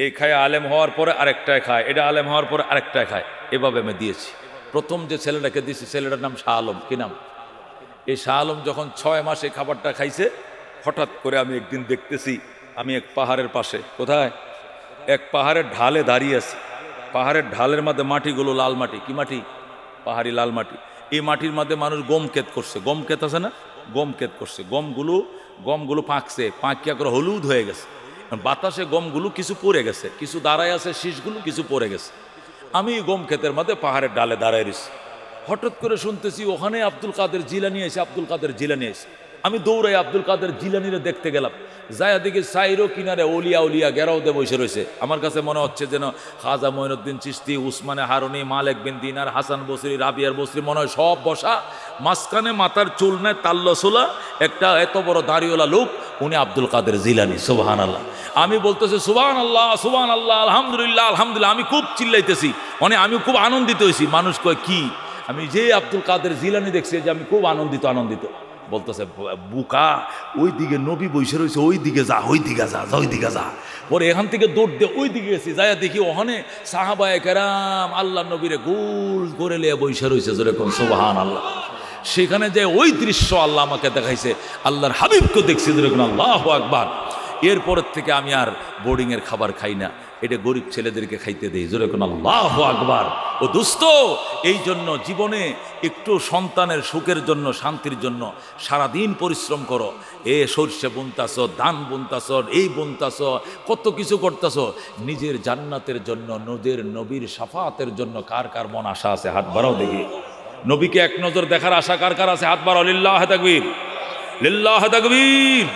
এই খায়, আলেম হওয়ার পরে আরেকটায় খায়, এটা আলেম হওয়ার পরে আরেকটায় খায়, এভাবে আমি দিয়েছি। প্রথম যে ছেলেটাকে দিয়েছি ছেলেটার নাম শাহ আলম। কি নাম? এই শাহ আলম যখন 6 মাস এই খাবারটা খাইছে, হঠাৎ করে আমি একদিন দেখতেছি আমি এক পাহাড়ের পাশে, কোথায় এক পাহাড়ের ঢালে দাঁড়িয়ে আছি। পাহাড়ের ঢালের মধ্যে মাটিগুলো লাল মাটি। কি মাটি? পাহাড়ি লাল মাটি। এই মাটির মধ্যে মানুষ গম ক্ষেত করছে। গম ক্ষেত আছে না? গম ক্ষেত করছে। গমগুলো পাকছে, পাকিয়া করে হলুদ হয়ে গেছে। বাতাসে গমগুলো কিছু পড়ে গেছে, কিছু দাঁড়ায় আছে, শীষগুলো কিছু পড়ে গেছে। আমি গম ক্ষেতের মধ্যে পাহাড়ের ডালে দাঁড়ায় রয়েছি। হঠাৎ করে শুনতেছি ওখানে আব্দুল কাদের জিলানি এসে, আব্দুল কাদের জিলানি এসে। আমি দৌড়াই আব্দুল কাদের জিলানিরে দেখতে গেলাম। যায়া দেখি সাইরো কিনারে ওলিয়া উলিয়া গেরাও দিয়ে বসে রয়েছে। আমার কাছে মনে হচ্ছে যেন খাজা মঈনুদ্দিন চিশতি, উসমানে হারুনি, মালেক বিন দিনার, হাসান বসরি, রাবিয়ার বসরি মনে হয় সব বসা। মাঝখানে মাথার চুল নেয় তাল্লসোলা একটা এত বড় দাড়িওয়ালা লোক, উনি আব্দুল কাদের জিলানি। সুবহানাল্লাহ। আমি বলতেছি সুবহানাল্লাহ, সুবহানাল্লাহ, আলহামদুলিল্লাহ, আলহামদুলিল্লাহ। আমি খুব চিল্লাইতেছি, মানে আমি খুব আনন্দিত হয়েছি। মানুষ কয় কি? আমি যে আব্দুল কাদের জিলানি দেখছি যে আমি খুব আনন্দিত। বলতেছে বুকা, ওই দিকে নবী বসে রয়েছে, ওই দিকে যা, ওই দিকে যা, ওই দিকে যা। পরে এখান থেকে দৌড় দিয়ে ওই দিকে গেছি, যাইয়া দেখি ওখানে সাহাবায়ে কেরাম আল্লাহ নবীরে গোল করে লিয়ে বসে রয়েছে। যেরকম সুবহানাল্লাহ। সেখানে যে ওই দৃশ্য আল্লাহ আমাকে দেখাইছে, আল্লাহর হাবিবকে দেখছি। যেরকম আল্লাহু আকবার। এরপরের থেকে আমি আর বোর্ডিংয়ের খাবার খাই না, এটা গরিব ছেলেদেরকে খাইতে দেই। যেরকম আল্লাহু আকবার। ও দোস্ত, এই জন্য জীবনে একটু সন্তানের সুখের জন্য, শান্তির জন্য সারাদিন পরিশ্রম করো। সরষে বুনতাছ, ধান বুনতাছ, এই বুনতাছ, কত কিছু করতাছ নিজের জান্নাতের জন্য, নিজের নবীর শাফাতের জন্য। কার কার মন আশা আছে? হাত বাড়াও দেখি। নবীকে এক নজর দেখার আশা কার কার আছে? হাত বাড়াও। লিল্লাহ তাকবীর, লিল্লাহ তাকবীর।